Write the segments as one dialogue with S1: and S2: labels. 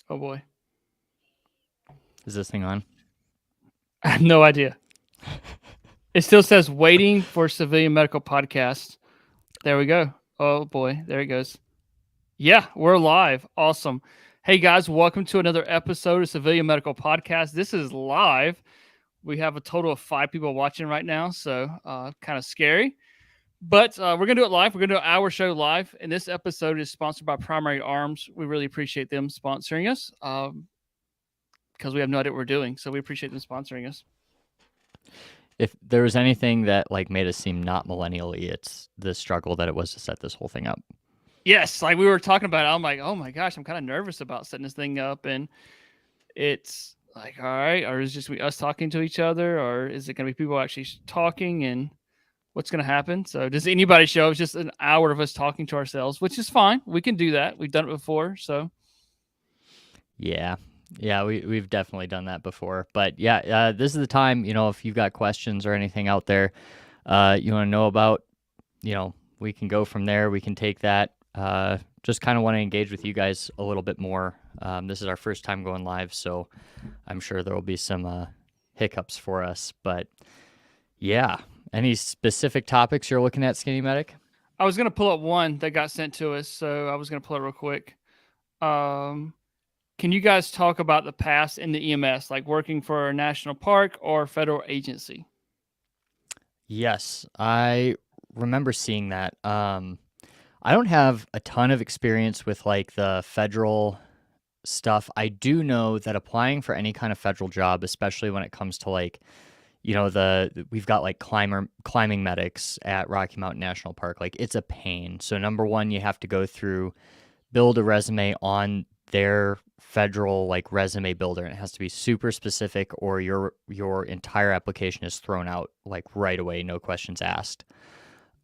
S1: Oh boy.
S2: Is this thing on?
S1: I have no idea. It still says waiting for civilian medical podcast. There we go. Oh boy, there it goes. Yeah, we're live. Awesome. Hey guys, welcome to another episode of Civilian Medical Podcast. This is live. We have a total of 5 people watching right now, so kind of scary. But we're gonna do it live. We're gonna do our show live, and this episode is sponsored by Primary Arms. We really appreciate them sponsoring us because we have no idea what we're doing, so we appreciate them sponsoring us.
S2: If there was anything that like made us seem not millennially, it's the struggle that it was to set this whole thing up.
S1: Yes, like we were talking about it, I'm like, oh my gosh, I'm kind of nervous about setting this thing up, and it's like, all right, or is it just us talking to each other, or is it going to be people actually talking, and what's going to happen? So, does anybody show? It's just an hour of us talking to ourselves, which is fine. We can do that. We've done it before, so
S2: Yeah. Yeah, we've definitely done that before. But yeah, this is the time, if you've got questions or anything out there you want to know about, we can go from there. We can take that. Just kind of want to engage with you guys a little bit more. This is our first time going live, so I'm sure there will be some hiccups for us. But yeah, any specific topics you're looking at, Skinny Medic?
S1: I was going to pull up one that got sent to us, so I was going to pull it real quick. Can you guys talk about the past in the EMS, like working for a national park or federal agency?
S2: Yes, I remember seeing that. I don't have a ton of experience with like the federal stuff. I do know that applying for any kind of federal job, especially when it comes to like, we've got like climbing medics at Rocky Mountain National Park. Like it's a pain. So number one, you have to go through build a resume on their federal like resume builder, and it has to be super specific or your entire application is thrown out like right away, no questions asked.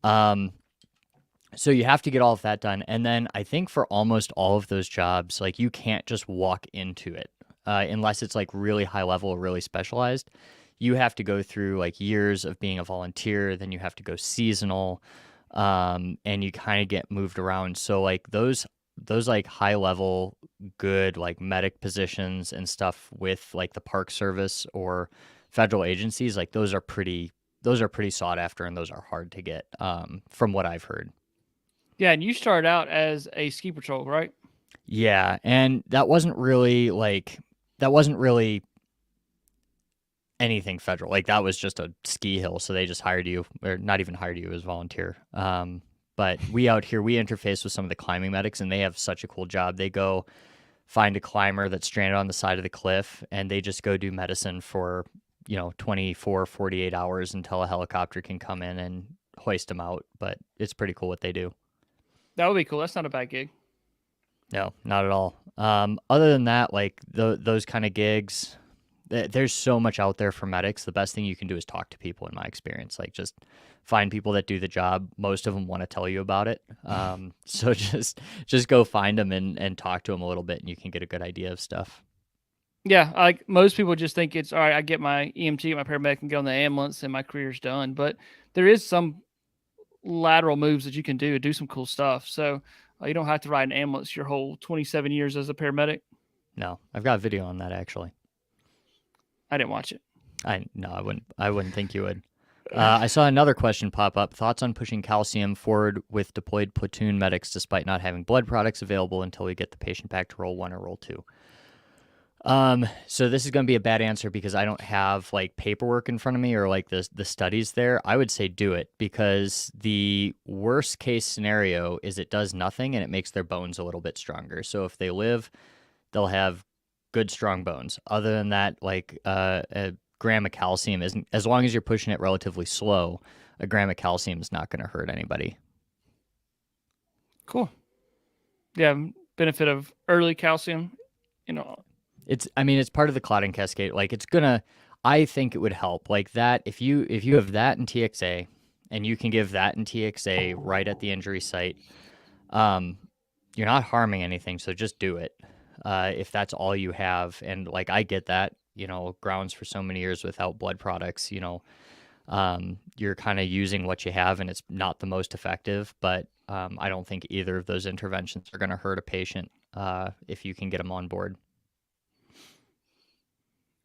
S2: So you have to get all of that done, and then I think for almost all of those jobs, like you can't just walk into it unless it's like really high level or really specialized. You have to go through like years of being a volunteer, then you have to go seasonal, and you kind of get moved around. So like those like high level good like medic positions and stuff with like the park service or federal agencies, like those are pretty sought after, and those are hard to get, from what I've heard.
S1: Yeah, and you started out as a ski patrol, right?
S2: Yeah, and that wasn't really anything federal. Like that was just a ski hill, so they just hired you, or not even hired you as volunteer. But we out here, we interface with some of the climbing medics, and they have such a cool job. They go find a climber that's stranded on the side of the cliff, and they just go do medicine for 24, 48 hours until a helicopter can come in and hoist them out. But it's pretty cool what they do.
S1: That would be cool. That's not a bad gig.
S2: No, not at all. Other than that, like those kind of gigs, there's so much out there for medics. The best thing you can do is talk to people, in my experience. Like just find people that do the job. Most of them want to tell you about it. So just go find them and talk to them a little bit, and you can get a good idea of stuff.
S1: Yeah, like most people just think it's all right. I get my EMT, my paramedic, and get on the ambulance, and my career's done. But there is some lateral moves that you can do some cool stuff. So you don't have to ride an ambulance your whole 27 years as a paramedic.
S2: No, I've got a video on that actually.
S1: I didn't watch it.
S2: I no, I wouldn't think you would. I saw another question pop up. Thoughts on pushing calcium forward with deployed platoon medics despite not having blood products available until we get the patient back to roll one or roll two? So this is going to be a bad answer because I don't have like paperwork in front of me or like the studies there. I would say do it because the worst case scenario is it does nothing and it makes their bones a little bit stronger. So if they live, they'll have good strong bones. Other than that, like a gram of calcium isn't, as long as you're pushing it relatively slow, a gram of calcium is not going to hurt anybody.
S1: Cool. Yeah, benefit of early calcium. You know,
S2: I mean, it's part of the clotting cascade. Like I think it would help like that if you have that in TXA and you can give that in TXA right at the injury site. Um, you're not harming anything, so just do it. If that's all you have, and like I get that, grounds for so many years without blood products, you're kind of using what you have, and it's not the most effective. But I don't think either of those interventions are going to hurt a patient if you can get them on board.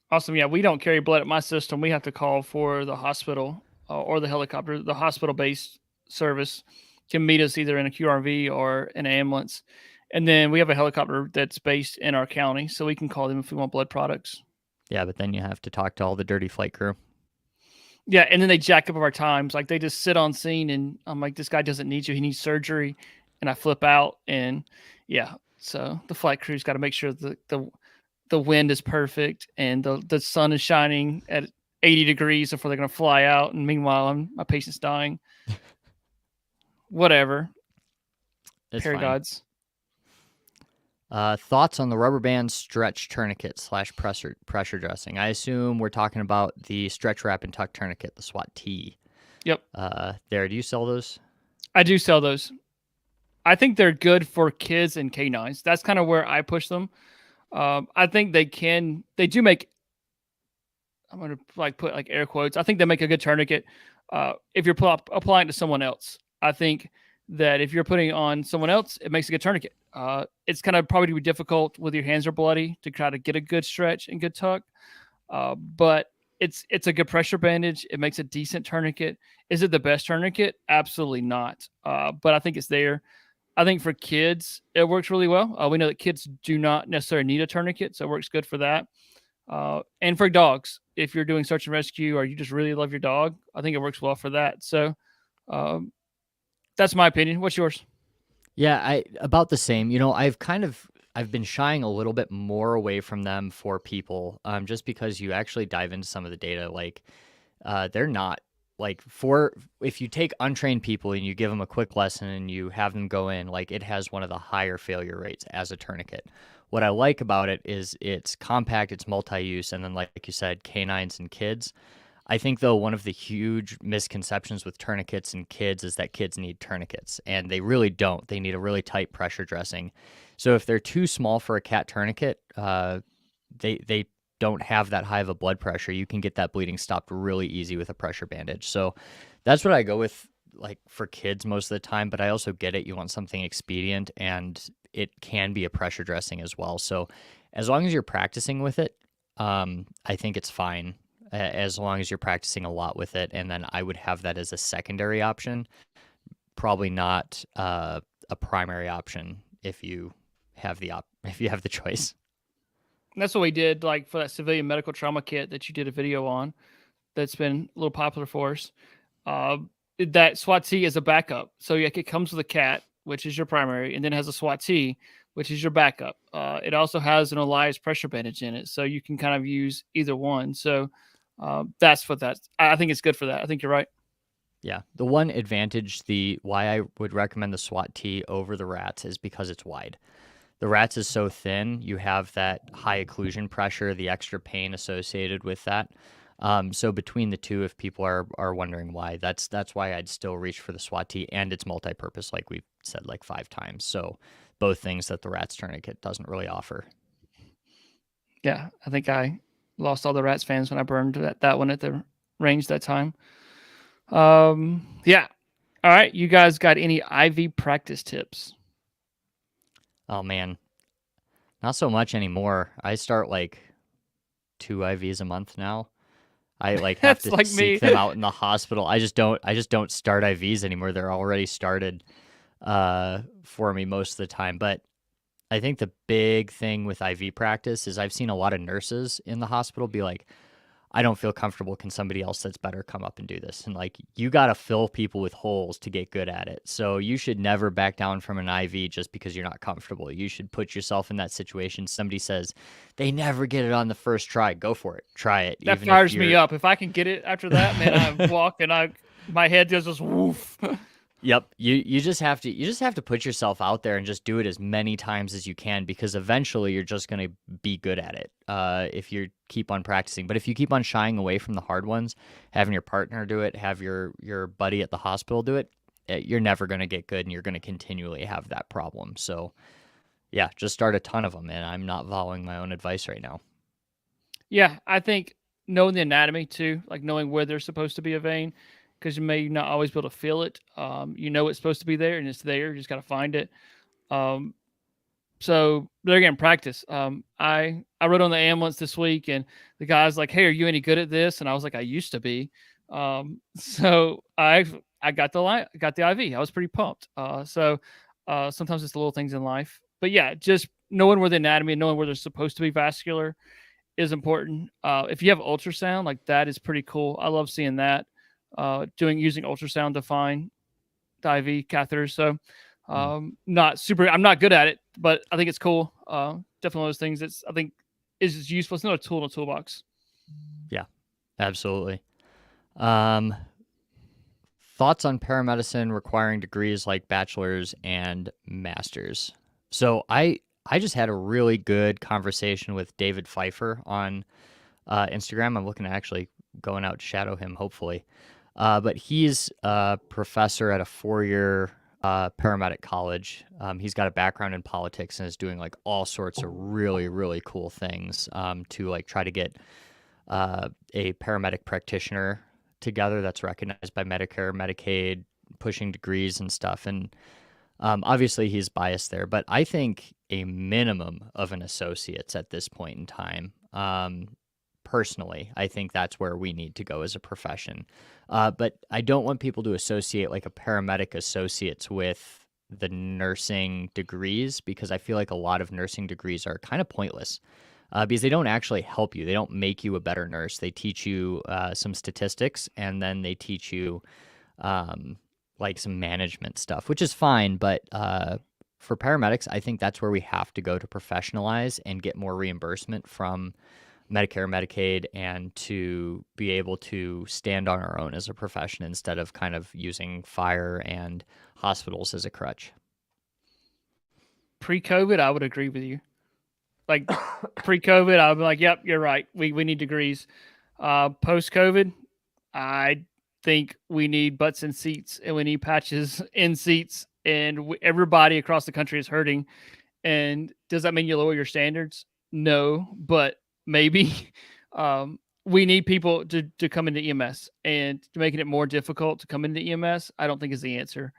S1: Awesome. Yeah, we don't carry blood at my system. We have to call for the hospital or the helicopter. The hospital-based service can meet us either in a QRV or an ambulance, and then we have a helicopter that's based in our county, so we can call them if we want blood products.
S2: Yeah, but then you have to talk to all the dirty flight crew.
S1: Yeah, and then they jack up our times. Like they just sit on scene, and I'm like, this guy doesn't need you. He needs surgery, and I flip out, and yeah. So the flight crew's got to make sure the wind is perfect and the sun is shining at 80 degrees before they're going to fly out. And meanwhile, my patient's dying. Whatever.
S2: It's fine.
S1: Paragods.
S2: Thoughts on the rubber band stretch tourniquet / pressure dressing? I assume we're talking about the stretch wrap and tuck tourniquet, the SWAT T.
S1: Yep.
S2: Do you sell those?
S1: I do sell those. I think they're good for kids and canines. That's kind of where I push them. I think they do make, I'm going to put air quotes. I think they make a good tourniquet if you're applying it to someone else. I think that if you're putting on someone else, it makes a good tourniquet. It's kind of probably difficult with your hands are bloody to try to get a good stretch and good tuck. But it's a good pressure bandage. It makes a decent tourniquet. Is it the best tourniquet? Absolutely not. But I think it's there. I think for kids, it works really well. We know that kids do not necessarily need a tourniquet, so it works good for that. And for dogs, if you're doing search and rescue or you just really love your dog, I think it works well for that. So that's my opinion. What's yours?
S2: Yeah, about the same. I've been shying a little bit more away from them for people, just because you actually dive into some of the data. Like, they're not if you take untrained people and you give them a quick lesson and you have them go in, like it has one of the higher failure rates as a tourniquet. What I like about it is it's compact, it's multi-use, and then like you said, canines and kids. I think, though, one of the huge misconceptions with tourniquets and kids is that kids need tourniquets, and they really don't. They need a really tight pressure dressing. So if they're too small for a cat tourniquet, they don't have that high of a blood pressure. You can get that bleeding stopped really easy with a pressure bandage. So that's what I go with, like, for kids most of the time, but I also get it. You want something expedient, and it can be a pressure dressing as well. So as long as you're practicing with it, I think it's fine. As long as you're practicing a lot with it, and then I would have that as a secondary option, probably not a primary option if you have the choice.
S1: And that's what we did, like for that civilian medical trauma kit that you did a video on. That's been a little popular for us. That SWAT T is a backup, so it comes with a cat, which is your primary, and then it has a SWAT T, which is your backup. It also has an Elias pressure bandage in it, so you can kind of use either one. So that's what I think it's good for that. I think you're right.
S2: Yeah. The one advantage, why I would recommend the SWAT T over the Rats is because it's wide. The Rats is so thin, you have that high occlusion pressure, the extra pain associated with that. So between the two, if people are wondering why, that's why I'd still reach for the SWAT T, and it's multi-purpose, like we've said like 5 times. So both things that the Rats tourniquet doesn't really offer.
S1: Yeah, I think I lost all the Rats fans when I burned that one at the range that time. Yeah. All right, you guys got any IV practice tips?
S2: Oh man, not so much anymore. I start like 2 IVs a month now. I have to seek them out in the hospital. I just don't start IVs anymore. They're already started for me most of the time. But I think the big thing with IV practice is I've seen a lot of nurses in the hospital be like, I don't feel comfortable. Can somebody else that's better come up and do this? And like, you got to fill people with holes to get good at it. So you should never back down from an IV just because you're not comfortable. You should put yourself in that situation. Somebody says they never get it on the first try. Go for it. Try it.
S1: That fires me up. If I can get it after that, man, I walk and my head goes just woof.
S2: Yep. You just have to put yourself out there and just do it as many times as you can, because eventually you're just going to be good at it if you keep on practicing. But if you keep on shying away from the hard ones, having your partner do it, have your buddy at the hospital do it, you're never going to get good, and you're going to continually have that problem. So yeah, just start a ton of them, and I'm not following my own advice right now.
S1: Yeah, I think knowing the anatomy too, like knowing where there's supposed to be a vein, because you may not always be able to feel it. You know it's supposed to be there, and it's there. You just got to find it. So they're getting practice. I rode on the ambulance this week, and the guy's like, "Hey, are you any good at this?" And I was like, "I used to be." So I got the IV. I was pretty pumped. Sometimes it's the little things in life, but yeah, just knowing where the anatomy and knowing where they're supposed to be vascular is important. If you have ultrasound, like that is pretty cool. I love seeing that. Using ultrasound to find the IV catheters. So
S2: Mm,
S1: not super. I'm not good at it, but I think it's cool. Definitely one of those things that's I think is useful. It's not a tool in a toolbox.
S2: yeah, absolutely. Um, Thoughts on paramedicine requiring degrees like bachelor's and master's. So I just had a really good conversation with David Pfeiffer on Instagram. I'm looking to actually going out to shadow him, hopefully. But he's a professor at a 4-year paramedic college. He's got a background in politics and is doing like all sorts of really, really cool things to like try to get a paramedic practitioner together that's recognized by Medicare, Medicaid, pushing degrees and stuff. And obviously he's biased there, but I think a minimum of an associate's at this point in time. Personally, I think that's where we need to go as a profession. But I don't want people to associate like a paramedic associates with the nursing degrees because I feel like a lot of nursing degrees are kind of pointless because they don't actually help you. They don't make you a better nurse. They teach you some statistics and then they teach you um, like some management stuff, which is fine. But for paramedics, I think that's where we have to go to professionalize and get more reimbursement from Medicare, Medicaid, and to be able to stand on our own as a profession instead of kind of using fire and hospitals as a crutch.
S1: Pre-COVID, I would agree with you. Like pre-COVID, I'd be like, "Yep, you're right. We need degrees." Post-COVID, I think we need butts in seats and we need patches in seats, and everybody across the country is hurting. And does that mean you lower your standards? No, but maybe. We need people to come into EMS, and making it more difficult to come into EMS, I don't think is the answer.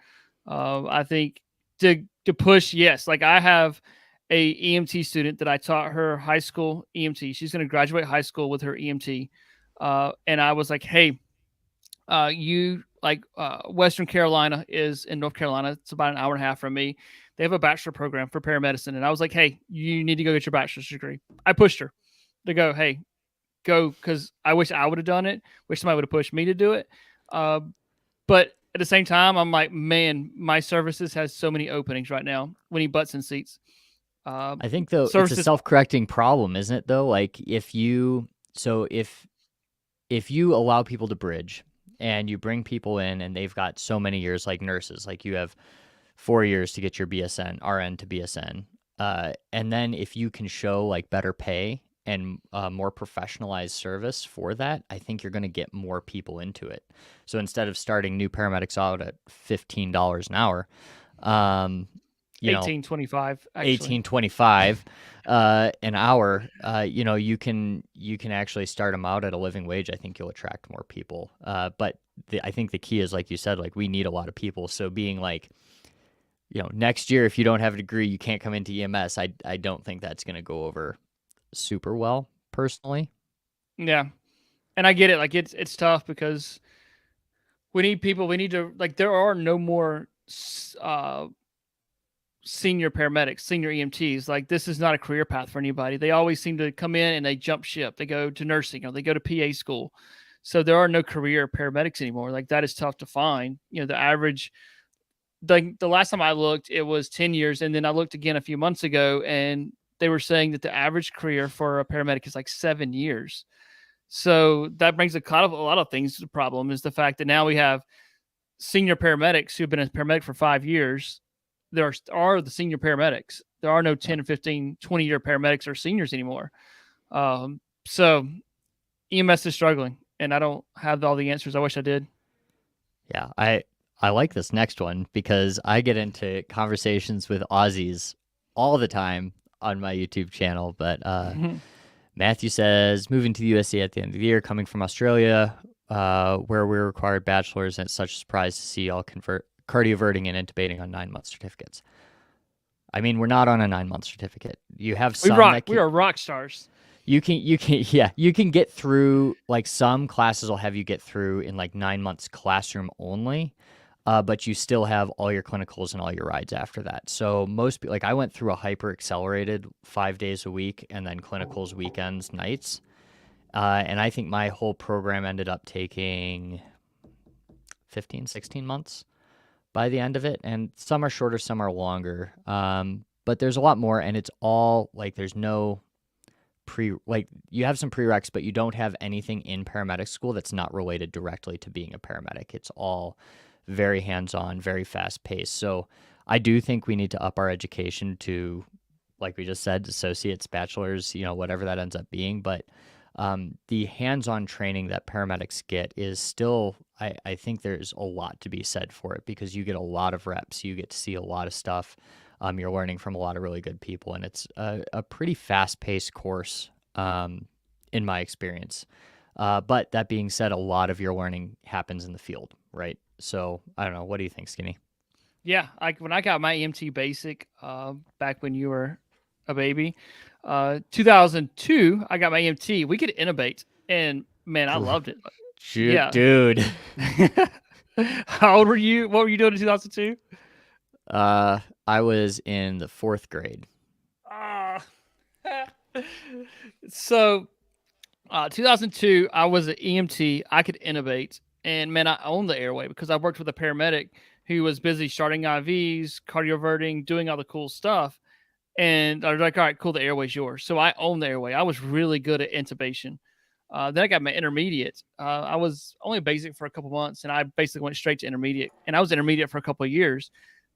S1: I think to push, yes. Like I have a EMT student that I taught her high school EMT. She's going to graduate high school with her EMT, and I was like, hey, you like Western Carolina is in North Carolina. It's about an hour and a half from me. They have a bachelor program for paramedicine, and I was like, "Hey, you need to go get your bachelor's degree." I pushed her to go. Hey, go because I wish I would have done it. Wish somebody would have pushed me to do it. Uh, but at the same time, I'm like, man, my services has so many openings right now. We need butts in seats. Uh,
S2: I think though it's a
S1: Services.
S2: self-correcting problem, isn't it though? Like if you allow people to bridge and you bring people in and they've got so many years like nurses, like you have 4 years to get your BSN, RN to BSN. And then if you can show like better pay and more professionalized service for that, I think you're going to get more people into it. So instead of starting new paramedics out at $15 an hour, um, you know,
S1: 1825 actually.
S2: 18.25 an hour, you can actually start them out at a living wage. I think you'll attract more people. But I think the key is, like you said, like we need a lot of people. So being like, next year, if you don't have a degree, you can't come into EMS. I don't think that's going to go over super well, personally.
S1: Yeah, and I get it. Like it's tough because we need people. We need to like there are no more senior paramedics, senior EMTs. Like this is not a career path for anybody. They always seem to come in and they jump ship. They go to nursing or they go to PA school. So there are no career paramedics anymore. Like that is tough to find. The average the last time I looked, it was 10 years. And then I looked again a few months ago and they were saying that the average career for a paramedic is like 7 years. So that brings a lot of things to the problem is the fact that now we have senior paramedics who've been a paramedic for 5 years. There are the senior paramedics. There are no
S2: Yeah.
S1: 10 and 15, 20-year paramedics or seniors anymore. So EMS is struggling, and I don't have all the answers. I wish I did.
S2: Yeah, I like this next one because I get into conversations with Aussies all the time on my YouTube channel. But Matthew says, moving to the USA at the end of the year, coming from Australia, where we're required bachelors, and it's such a surprise to see y'all convert cardioverting and intubating on 9-month certificates. I mean, we're not on a 9-month certificate. You have
S1: We
S2: some
S1: rock.
S2: that
S1: We are rock stars.
S2: yeah, you can get through, like, some classes will have you get through in like 9 months classroom only, but you still have all your clinicals and all your rides after that. So like, I went through a hyper accelerated 5 days a week and then clinicals weekends, nights. And I think my whole program ended up taking 15, 16 months by the end of it. And some are shorter, some are longer. But there's a lot more, and it's all like, there's no like, you have some prereqs, but you don't have anything in paramedic school that's not related directly to being a paramedic. It's all very hands-on, very fast-paced. So I do think we need to up our education to, like we just said, associates, bachelors, whatever that ends up being. But the hands-on training that paramedics get is still, I think there's a lot to be said for it, because you get a lot of reps, you get to see a lot of stuff. You're learning from a lot of really good people, and it's a pretty fast-paced course, in my experience. But that being said, a lot of your learning happens in the field, right? So I don't know. What do you think, Skinny?
S1: Yeah, when I got my EMT basic, back when you were a baby, 2002, I got my EMT. We could intubate, and man, I loved it.
S2: Shoot,
S1: Yeah.
S2: dude.
S1: How old were you? What were you doing in 2002?
S2: I was in the 4th grade.
S1: Ah. So, 2002, I was an EMT. I could intubate, and man, I owned the airway because I worked with a paramedic who was busy starting IVs, cardioverting, doing all the cool stuff. And I was like, all right, cool, the airway's yours. So I owned the airway. I was really good at intubation. Then I got my intermediate. I was only basic for a couple months, and I basically went straight to intermediate. And I was intermediate for a couple of years.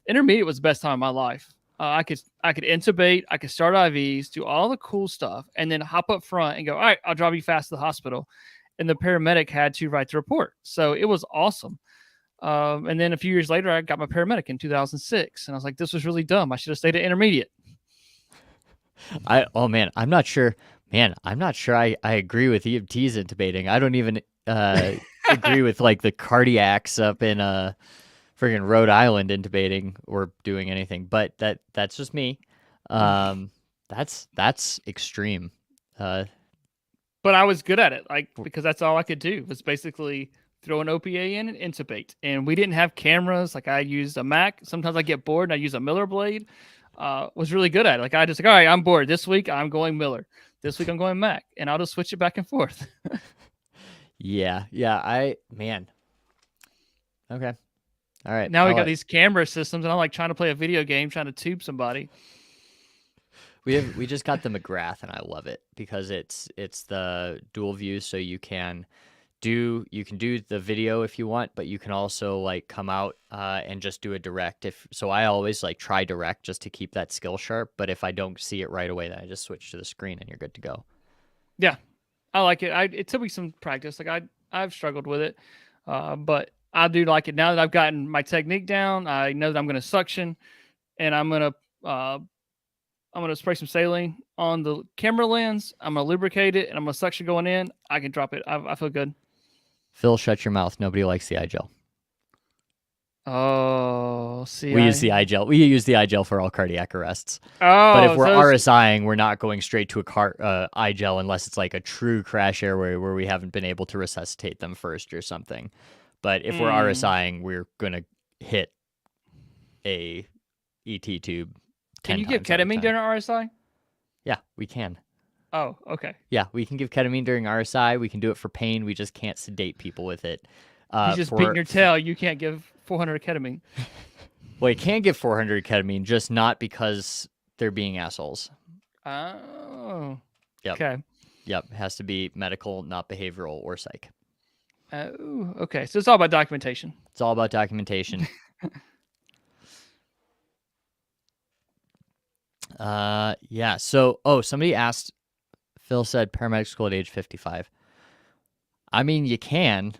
S1: Intermediate was the best time of my life. I could intubate, I could start IVs, do all the cool stuff, and then hop up front and go, all right, I'll drive you fast to the hospital. And the paramedic had to write the report, so it was awesome. And then a few years later, I got my paramedic in 2006, and I was like, this was really dumb. I should have stayed at intermediate.
S2: Oh man, I'm not sure. Man, I'm not sure I agree with EMTs intubating. I don't even agree with like the cardiacs up in friggin' Rhode Island intubating or doing anything. But that's just me. That's extreme.
S1: But I was good at it, like, because that's all I could do was basically throw an OPA in and intubate. And we didn't have cameras. Like, I used a Mac. Sometimes I get bored and I use a Miller blade. Was really good at it. Like, I just like, all right, I'm bored. This week I'm going Miller. This week I'm going Mac, and I'll just switch it back and forth.
S2: Yeah. Man. Okay. All right.
S1: Now we got these camera systems, and I'm like trying to play a video game, trying to tube somebody.
S2: We just got the McGrath, and I love it because it's the dual view, so you can do the video if you want, but you can also like come out and just do a direct. So I always like try direct just to keep that skill sharp. But if I don't see it right away, then I just switch to the screen and you're good to go.
S1: Yeah, I like it. It took me some practice. Like, I've struggled with it, but I do like it now that I've gotten my technique down. I know that I'm going to suction, and I'm going to spray some saline on the camera lens. I'm going to lubricate it, and I'm going to suction going in. I can drop it. I feel good.
S2: Phil, shut your mouth. Nobody likes the eye gel.
S1: Oh, see,
S2: we use the eye gel. We use the eye gel for all cardiac arrests.
S1: Oh,
S2: but if we're RSIing, we're not going straight to a eye gel unless it's like a true crash airway where we haven't been able to resuscitate them first or something. But if we're RSIing, we're gonna hit a ET tube.
S1: Can you give ketamine during RSI?
S2: Yeah, we can.
S1: Oh, okay.
S2: Yeah, we can give ketamine during RSI. We can do it for pain. We just can't sedate people with it.
S1: You just beating your tail. You can't give 400 ketamine.
S2: Well, you can give 400 ketamine, just not because they're being assholes.
S1: Oh.
S2: Yep.
S1: Okay.
S2: Yep. It has to be medical, not behavioral or psych.
S1: Oh, okay. So it's all about documentation.
S2: It's all about documentation. Yeah. So, somebody asked, Phil said paramedic school at age 55. I mean, you can.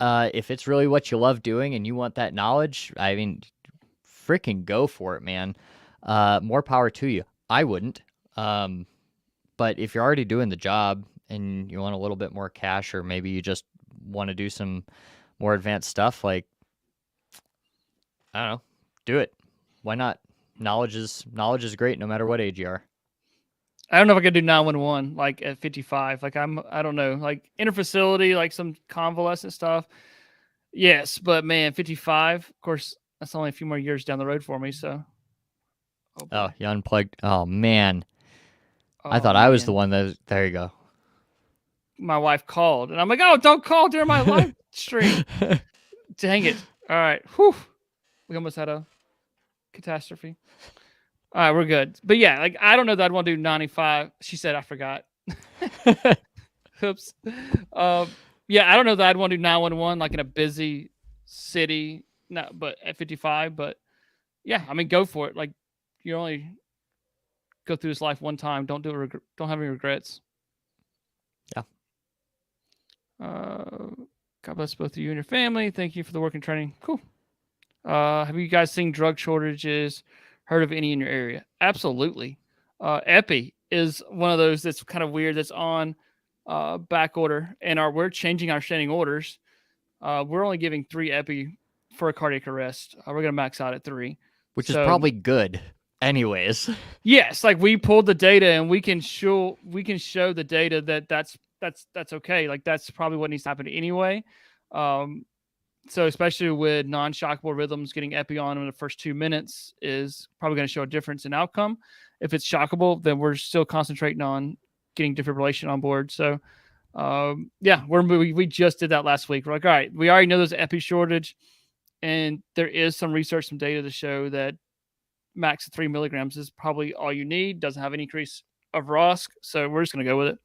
S2: If it's really what you love doing and you want that knowledge, I mean, freaking go for it, man. More power to you. I wouldn't. But if you're already doing the job and you want a little bit more cash, or maybe you just want to do some more advanced stuff, like, I don't know, do it. Why not? knowledge is great no matter what age you are.
S1: I don't know if I could do 911 like at 55. Like I don't know, like interfacility, like some convalescent stuff. Yes, but man, 55. Of course, that's only a few more years down the road for me. So, oh
S2: Oh,
S1: boy,
S2: you unplugged. Oh man, I
S1: oh
S2: thought I was the
S1: man.
S2: one that. There you go.
S1: My wife called, and I'm like, oh, don't call during my live stream. Dang it. All right. Whew. We almost had a catastrophe. All right, we're good. But yeah, like I don't know that I'd want to do 95. She said I forgot. Oops. Yeah, I don't know that I'd want to do 911 like in a busy city. No, but at 55. But yeah, I mean, go for it. Like you only go through this life one time. Don't do it. Don't have any regrets.
S2: Yeah.
S1: God bless both of you and your family. Thank you for the work and training. Cool. Have you guys seen drug shortages? Heard of any in your area? Absolutely. Epi is one of those that's kind of weird. That's on back order, and we're changing our standing orders. We're only giving 3 Epi for a cardiac arrest. We're gonna max out at 3,
S2: Which is
S1: so
S2: probably good, anyways.
S1: yes, like we pulled the data and we can show the data that that's okay. Like that's probably what needs to happen anyway. So especially with non-shockable rhythms, getting epi on in the first 2 minutes is probably going to show a difference in outcome. If it's shockable, then we're still concentrating on getting defibrillation on board. So yeah, we just did that last week. We're like, all right, we already know there's an epi shortage, and there is some research, some data to show that max of 3 milligrams is probably all you need. Doesn't have any increase of ROSC, so we're just going to go with it.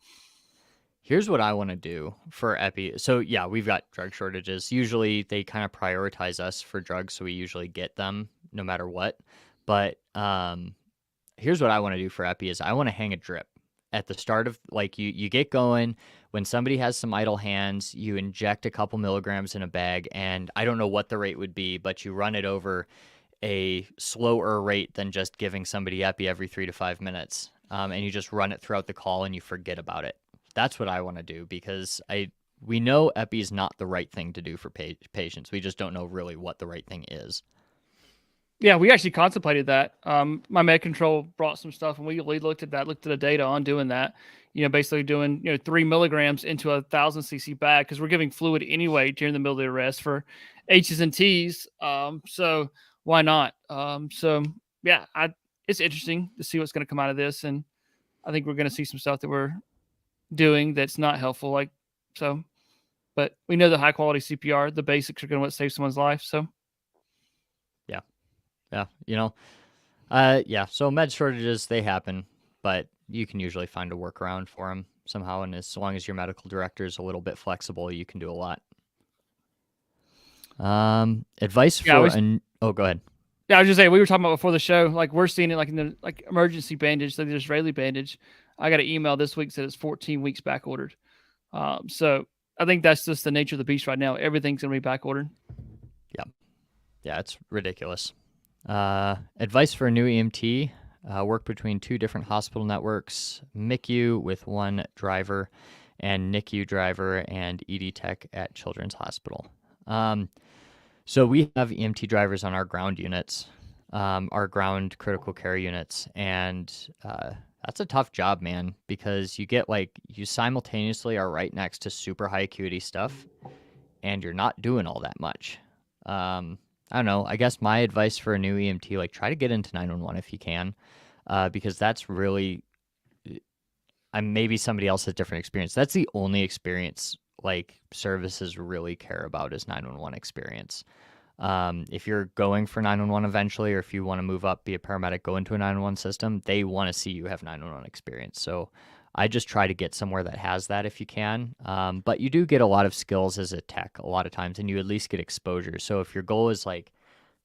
S2: Here's what I want to do for epi. So yeah, we've got drug shortages. Usually they kind of prioritize us for drugs, so we usually get them no matter what. But here's what I want to do for epi is I want to hang a drip at the start of like you get going. When somebody has some idle hands, you inject a couple milligrams in a bag, and I don't know what the rate would be, but you run it over a slower rate than just giving somebody epi every 3 to 5 minutes, and you just run it throughout the call and you forget about it. That's what I want to do because we know epi is not the right thing to do for patients. We just don't know really what the right thing is.
S1: Yeah, we actually contemplated that. My med control brought some stuff, and we looked at that, looked at the data on doing that. Basically doing 3 milligrams into a 1,000 cc bag because we're giving fluid anyway during the middle of the arrest for H's and T's. So why not? So yeah, it's interesting to see what's going to come out of this, and I think we're going to see some stuff that we're doing that's not helpful. Like so, but we know the high quality CPR, the basics are going to save someone's life. So
S2: yeah, yeah. So med shortages, they happen, but you can usually find a workaround for them somehow. And as long as your medical director is a little bit flexible, you can do a lot. Advice for go ahead.
S1: Yeah, I was just saying we were talking about before the show. Like we're seeing it like in the emergency bandage, like the Israeli bandage. I got an email this week that says it's 14 weeks back ordered. So I think that's just the nature of the beast right now. Everything's gonna be back ordered.
S2: Yeah, it's ridiculous. Advice for a new EMT: work between 2 different hospital networks, MICU with 1 driver, and NICU driver and ED tech at Children's Hospital. So we have EMT drivers on our ground units, our ground critical care units, and that's a tough job, man, because you simultaneously are right next to super high acuity stuff, and you're not doing all that much. I don't know. I guess my advice for a new EMT, try to get into 911 if you can, because that's really, maybe somebody else has different experience. That's the only experience services really care about is 911 experience. If you're going for 911 eventually, or if you want to move up, be a paramedic, go into a 911 system, they want to see you have 911 experience. So I just try to get somewhere that has that if you can. But you do get a lot of skills as a tech a lot of times, and you at least get exposure. So if your goal is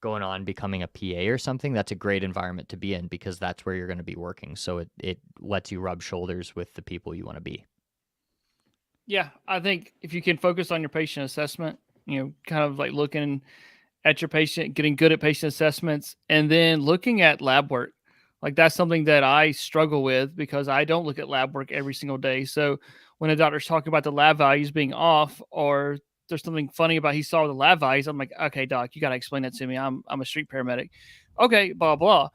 S2: going on becoming a PA or something, that's a great environment to be in because that's where you're going to be working. So it lets you rub shoulders with the people you want to be.
S1: Yeah, I think if you can focus on your patient assessment, kind of looking at your patient, getting good at patient assessments, and then looking at lab work. That's something that I struggle with because I don't look at lab work every single day. So when a doctor's talking about the lab values being off, or there's something funny about he saw the lab values, I'm like, okay, doc, you got to explain that to me. I'm a street paramedic. Okay, blah, blah.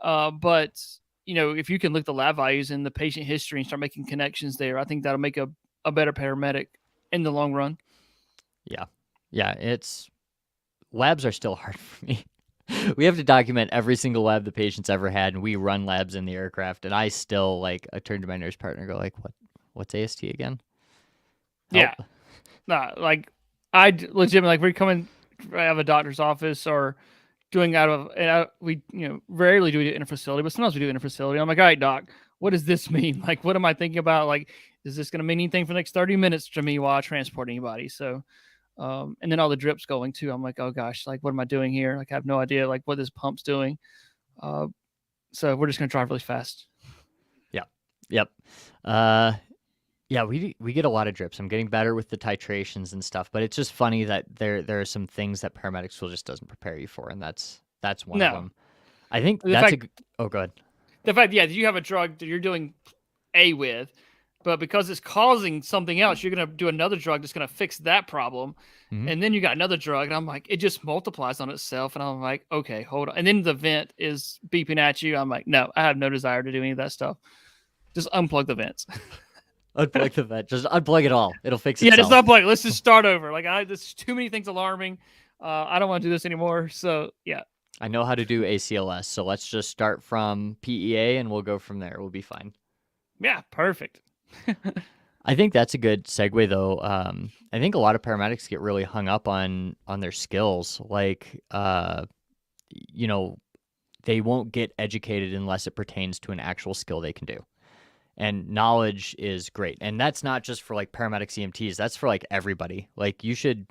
S1: But if you can look at the lab values and the patient history and start making connections there, I think that'll make a better paramedic in the long run.
S2: Yeah. Yeah. Labs are still hard for me. We have to document every single lab the patient's ever had, and we run labs in the aircraft. And I still I turn to my nurse partner and go like, what's AST again? Help.
S1: Yeah. Nah, like legitimately, like we're coming out of a doctor's office or doing out of, and we, rarely do we do it in a facility, but sometimes we do it in a facility. I'm like, all right, doc, what does this mean? Like, what am I thinking about? Like, is this going to mean anything for the next 30 minutes to me while I transport anybody? So, and then all the drips going too. I'm like, oh gosh, like, what am I doing here? Like, I have no idea, like, what this pump's doing. So we're just going to drive really fast.
S2: Yeah. Yep. Yeah, we get a lot of drips. I'm getting better with the titrations and stuff, but it's just funny that there are some things that paramedic school just doesn't prepare you for, and that's one of
S1: No,
S2: them. I think
S1: the
S2: that's
S1: fact,
S2: oh, good.
S1: the fact, yeah, you have a drug that you're doing A with, but because it's causing something else, you're going to do another drug that's going to fix that problem.
S2: Mhm.
S1: And then you got another drug, and I'm like, it just multiplies on itself. And I'm like, okay, hold on. And then the vent is beeping at you. I'm like, no, I have no desire to do any of that stuff. Just unplug the vents.
S2: Unplug the vent. Just unplug it all. It'll fix
S1: Yeah,
S2: itself.
S1: just unplug. Let's just start over. Like, this is too many things alarming. I don't want to do this anymore. So yeah,
S2: I know how to do ACLS, so let's just start from PEA and we'll go from there. We'll be fine.
S1: yeah, perfect.
S2: I think that's a good segue, though. I think a lot of paramedics get really hung up on their skills. Like, they won't get educated unless it pertains to an actual skill they can do. And knowledge is great. And that's not just for like paramedics, EMTs. That's for like everybody. Like, you should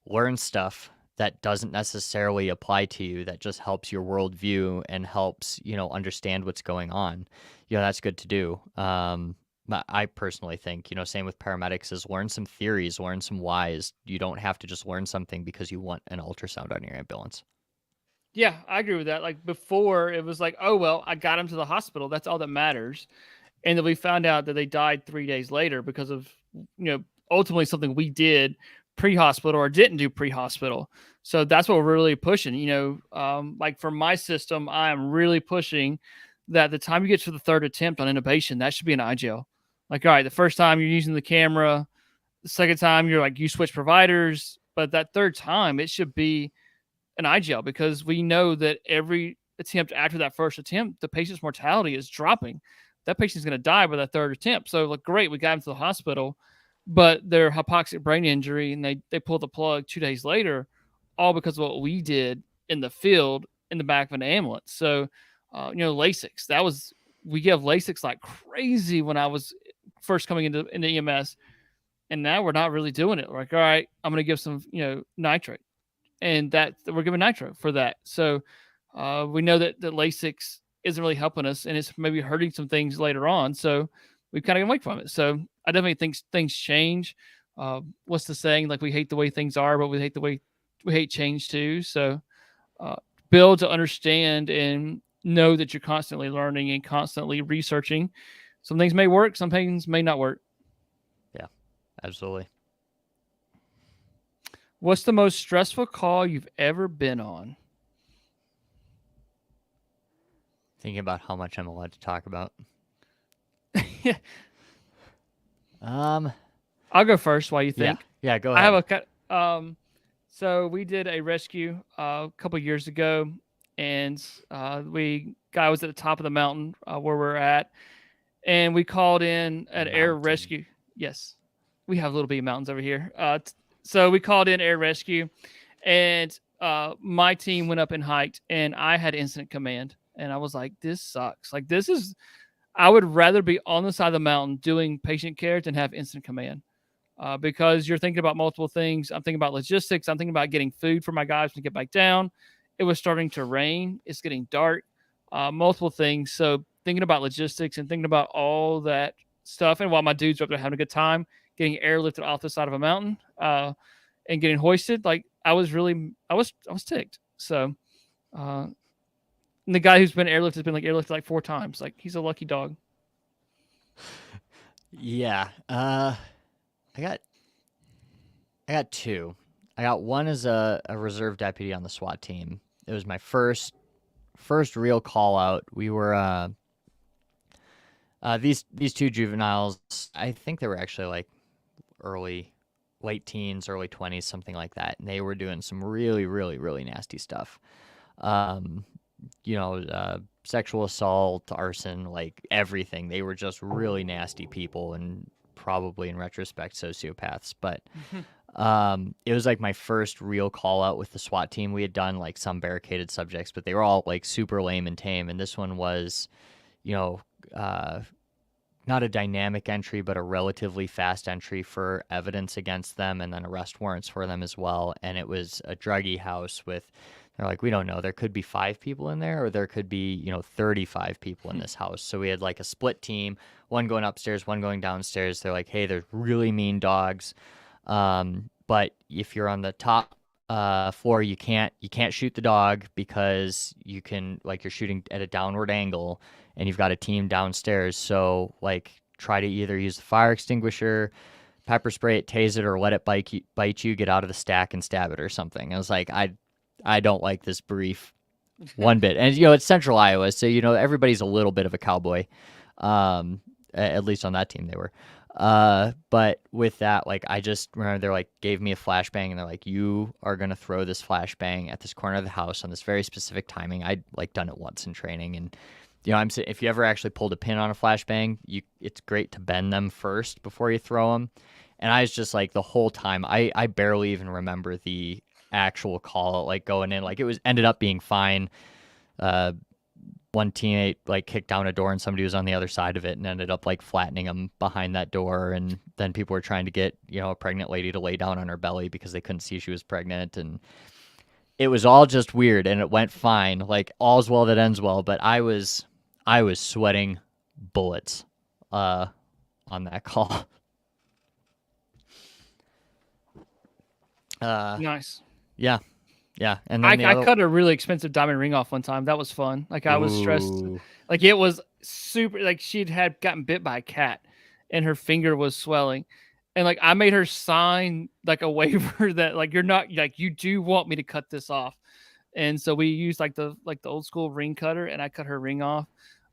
S2: learn stuff that doesn't necessarily apply to you, that just helps your worldview and helps, understand what's going on. That's good to do. But I personally think, same with paramedics, is learn some theories, learn some whys. You don't have to just learn something because you want an ultrasound on your ambulance.
S1: Yeah, I agree with that. Like before, it was like, oh well, I got him to the hospital. That's all that matters. And then we found out that they died 3 days later because of ultimately something we did pre-hospital or didn't do pre-hospital. So that's what we're really pushing. Like for my system, I am really pushing that the time you get to the third attempt on intubation, that should be an iGel. Like, all right, the first time you're using the camera, the second time you're like, you switch providers, but that third time it should be an iGel, because we know that every attempt after that first attempt, the patient's mortality is dropping. That patient's going to die by that third attempt. So, like, great, we got him to the hospital, but their hypoxic brain injury, and they pulled the plug 2 days later, all because of what we did in the field in the back of an ambulance. So, Lasix, we give Lasix like crazy when I was first coming into EMS, and now we're not really doing it. We're like, all right, I'm going to give some, nitrate, and that we're giving nitro for that. So we know that Lasix isn't really helping us, and it's maybe hurting some things later on. So we've kind of gone away from it. So I definitely think things change. What's the saying? Like, we hate the way things are, but we hate change too. So build to understand and know that you're constantly learning and constantly researching. Some things may work, some things may not work.
S2: Yeah, absolutely.
S1: What's the most stressful call you've ever been on?
S2: Thinking about how much I'm allowed to talk about.
S1: Yeah.
S2: Um,
S1: I'll go first while you think.
S2: Yeah, go ahead.
S1: I have so we did a rescue a couple years ago, and guy was at the top of the mountain where we're at, and we called in an air rescue. Yes, we have little bitty mountains over here. So we called in air rescue, and my team went up and hiked, and I had incident command, and I was like, this sucks. Like, I would rather be on the side of the mountain doing patient care than have incident command. Because you're thinking about multiple things. I'm thinking about logistics. I'm thinking about getting food for my guys to get back down. It was starting to rain. It's getting dark. Multiple things. So thinking about logistics and thinking about all that stuff. And while my dudes are up there having a good time, getting airlifted off the side of a mountain and getting hoisted, like I was ticked. So and the guy who's been airlifted has been like airlifted like 4 times. Like, he's a lucky dog.
S2: Yeah. I got 2. I got one as a reserve deputy on the SWAT team. It was my first first real call out, we were these two juveniles. I think they were actually like early, late teens, early 20s, something like that, and they were doing some really, really, really nasty stuff. Um, Sexual assault, arson, like everything. They were just really nasty people, and probably in retrospect sociopaths. But it was like my first real call out with the SWAT team. We had done like some barricaded subjects, but they were all like super lame and tame. And this one was, you know, uh, not a dynamic entry, but a relatively fast entry for evidence against them and then arrest warrants for them as well. And it was a druggy house with, they're like, we don't know. There could be 5 people in there or there could be, 35 people in this house. So we had like a split team, one going upstairs, one going downstairs. They're like, hey, there's really mean dogs. But if you're on the top floor, you can't shoot the dog because you can like you're shooting at a downward angle and you've got a team downstairs. So like try to either use the fire extinguisher, pepper spray it, tase it, or let it bite you, get out of the stack and stab it or something. I was like, I don't like this brief one bit. And it's central Iowa, so everybody's a little bit of a cowboy. At least on that team they were. But with that, like I just remember they're like gave me a flashbang and they're like, you are gonna throw this flashbang at this corner of the house on this very specific timing. I'd like done it once in training, and I'm saying if you ever actually pulled a pin on a flashbang, it's great to bend them first before you throw them. And I was just like the whole time, I barely even remember the actual call like going in. Like it was ended up being fine. One teammate like kicked down a door and somebody was on the other side of it and ended up like flattening them behind that door. And then people were trying to get, a pregnant lady to lay down on her belly because they couldn't see she was pregnant. And it was all just weird and it went fine. Like all's well that ends well. But I was sweating bullets on that call.
S1: Nice.
S2: Yeah. Yeah. And then
S1: I cut a really expensive diamond ring off one time. That was fun. Like I was stressed.
S2: Ooh.
S1: Like it was super. Like had gotten bit by a cat, and her finger was swelling, and like I made her sign like a waiver that like you're not like you do want me to cut this off, and so we used like the old school ring cutter, and I cut her ring off.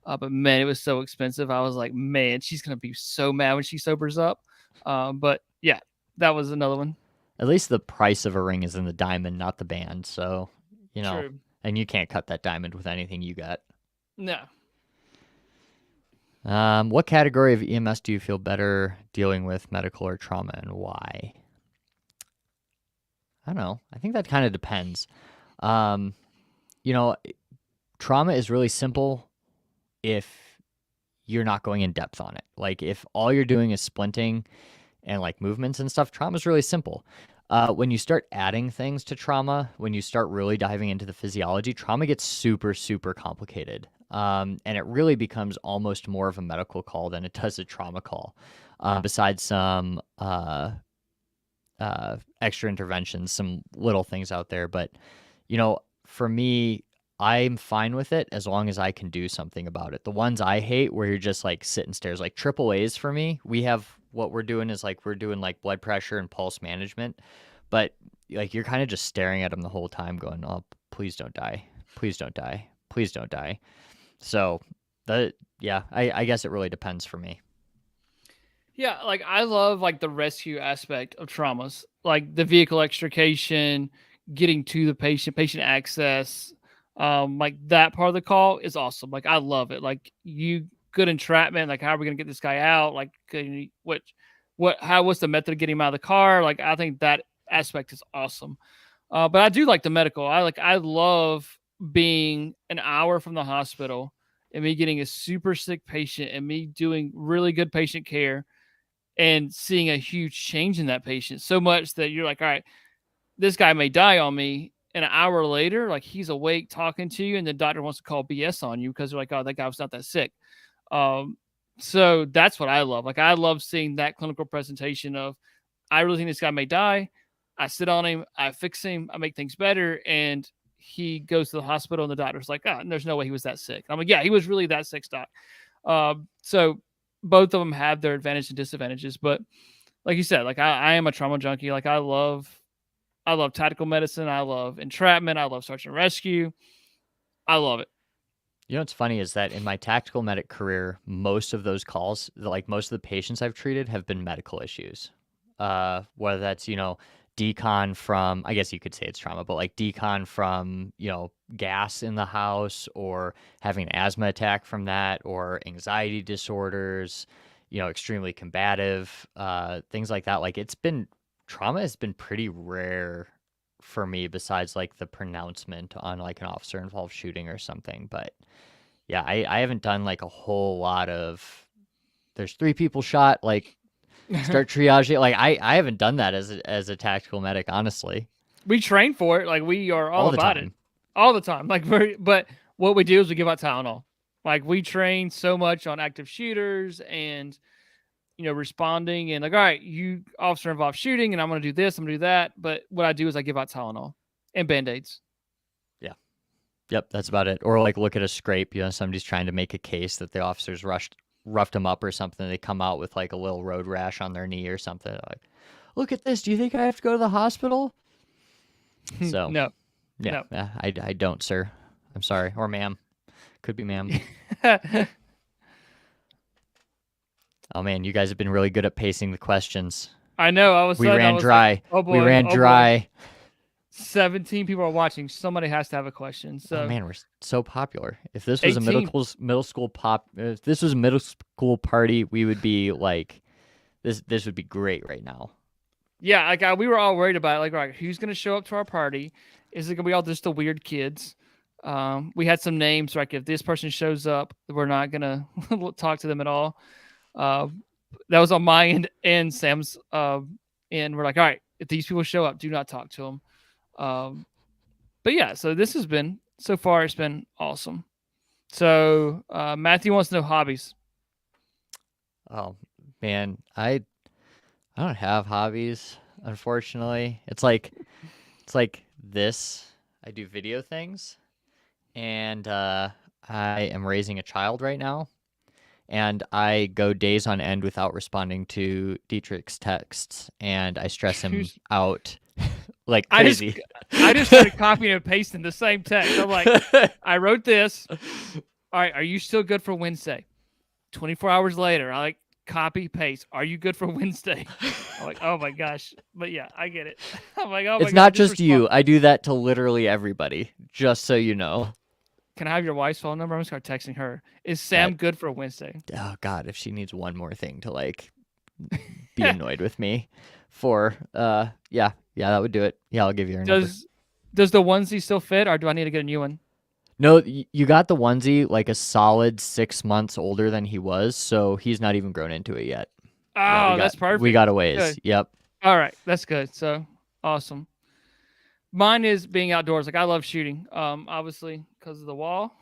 S1: But man, it was so expensive. I was like, man, she's gonna be so mad when she sobers up. But yeah, that was another one.
S2: At least the price of a ring is in the diamond, not the band. So,
S1: True.
S2: and you can't cut that diamond with anything you got.
S1: No.
S2: What category of EMS do you feel better dealing with, medical or trauma, and why? I don't know. I think that kind of depends. Um, Trauma is really simple if you're not going in depth on it. Like if all you're doing is splinting and like movements and stuff, trauma is really simple. When you start adding things to trauma, when you start really diving into the physiology, trauma gets super, super complicated. And it really becomes almost more of a medical call than it does a trauma call, besides some extra interventions, some little things out there. But, for me, I'm fine with it as long as I can do something about it. The ones I hate where you're just like sitting stairs, like triple A's for me, what we're doing is like we're doing like blood pressure and pulse management, but like you're kind of just staring at them the whole time going, oh, please don't die. Please don't die. Please don't die. So I guess it really depends for me.
S1: Yeah, like I love like the rescue aspect of traumas, like the vehicle extrication, getting to the patient access, like that part of the call is awesome. Like I love it. Like you good entrapment, like how are we gonna get this guy out? Like what's the method of getting him out of the car? Like I think that aspect is awesome. But I do like the medical. I love being an hour from the hospital and me getting a super sick patient and me doing really good patient care and seeing a huge change in that patient so much that you're like, all right, this guy may die on me. And an hour later, like he's awake talking to you, and the doctor wants to call BS on you because they're like, oh, that guy was not that sick. So that's what I love. Like I love seeing that clinical presentation of, I really think this guy may die. I sit on him, I fix him, I make things better, and he goes to the hospital, and the doctor's like, oh, there's no way he was that sick. I'm like, yeah, he was really that sick, doc. So both of them have their advantages and disadvantages, but like you said, like I am a trauma junkie. Like I love tactical medicine. I love entrapment. I love search and rescue. I love it.
S2: You know what's funny is that in my tactical medic career, most of those calls, like most of the patients I've treated, have been medical issues. Whether that's, decon from, I guess you could say it's trauma, but like decon from, gas in the house, or having an asthma attack from that, or anxiety disorders, extremely combative, things like that. Like trauma has been pretty rare for me, besides like the pronouncement on like an officer involved shooting or something. But yeah, I haven't done like a whole lot of there's 3 people shot, like start triaging. Like I haven't done that as a tactical medic, honestly.
S1: We train for it. Like we are all
S2: All the
S1: about it
S2: time.
S1: all the time. But what we do is we give out Tylenol. Like we train so much on active shooters and responding and like, all right, you officer involved shooting, and I'm going to do this, I'm going to do that. But what I do is I give out Tylenol and Band-Aids.
S2: Yeah. Yep, that's about it. Or like look at a scrape, somebody's trying to make a case that the officers roughed them up or something. They come out with like a little road rash on their knee or something. Like, look at this. Do you think I have to go to the hospital? So
S1: No.
S2: yeah, I don't, sir. I'm sorry. Or ma'am. Could be ma'am. Oh man, you guys have been really good at pacing the questions.
S1: I know. I was.
S2: We
S1: I
S2: ran
S1: was
S2: dry.
S1: Like, oh boy,
S2: We ran
S1: oh boy.
S2: dry.
S1: 17 people are watching. Somebody has to have a question. So
S2: Oh man, we're so popular. If this was
S1: 18.
S2: a if this was a middle school party, we would be like, this would be great right now.
S1: Yeah, like we were all worried about it. Like, right, who's gonna show up to our party? Is it gonna be all just the weird kids? We had some names. Like, if this person shows up, we're not gonna talk to them at all. That was on my end and Sam's. And we're like, all right, if these people show up, do not talk to them. But yeah, so this has been so far. It's been awesome. So Matthew wants to know hobbies.
S2: Oh man, I don't have hobbies, unfortunately. It's like this. I do video things, and I am raising a child right now, and I go days on end without responding to Dietrich's texts, and I stress him out like crazy.
S1: I just started copying and pasting the same text. I'm like, I wrote this. All right, are you still good for Wednesday? 24 hours later, I like copy paste. Are you good for Wednesday? I'm like, oh my gosh. But yeah, I get it. I'm like, oh my
S2: It's
S1: God,
S2: not just you. I do that to literally everybody, just so you know.
S1: Can I have your wife's phone number? I'm going to start texting her. Is Sam good for Wednesday?
S2: Oh God, if she needs one more thing to like be annoyed with me for, yeah, that would do it. Yeah, I'll give you her number.
S1: Does the onesie still fit, or do I need to get a new one?
S2: No, you got the onesie like a solid 6 months older than he was, so he's not even grown into it yet.
S1: Oh, yeah, that's perfect.
S2: We got a ways.
S1: Good.
S2: Yep.
S1: All right, that's good. So awesome. Mine is being outdoors. Like I love shooting. Obviously because of the wall.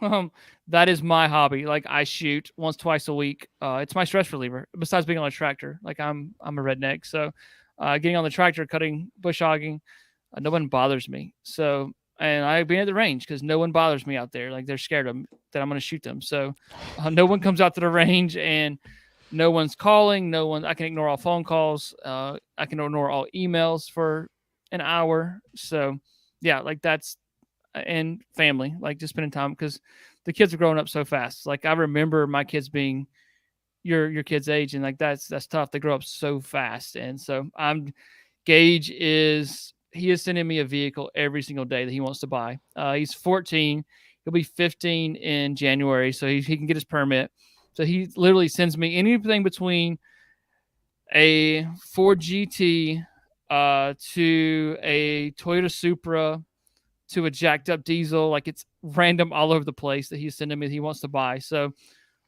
S1: That is my hobby. Like I shoot once, twice a week. It's my stress reliever. Besides being on a tractor, like I'm a redneck, so getting on the tractor, cutting, bush hogging, no one bothers me. So, and I've been at the range because no one bothers me out there. Like they're scared of that I'm going to shoot them. So, no one comes out to the range, and no one's calling. No one. I can ignore all phone calls. I can ignore all emails for an hour. So, yeah, like that's and family, like just spending time because the kids are growing up so fast. Like I remember my kids being your kids' age, and like that's tough. They grow up so fast, and so Gage is sending me a vehicle every single day that he wants to buy. He's 14. He'll be 15 in January, so he can get his permit. So he literally sends me anything between a Ford GT to a Toyota Supra to a jacked up diesel. Like it's random all over the place that he's sending me that he wants to buy. So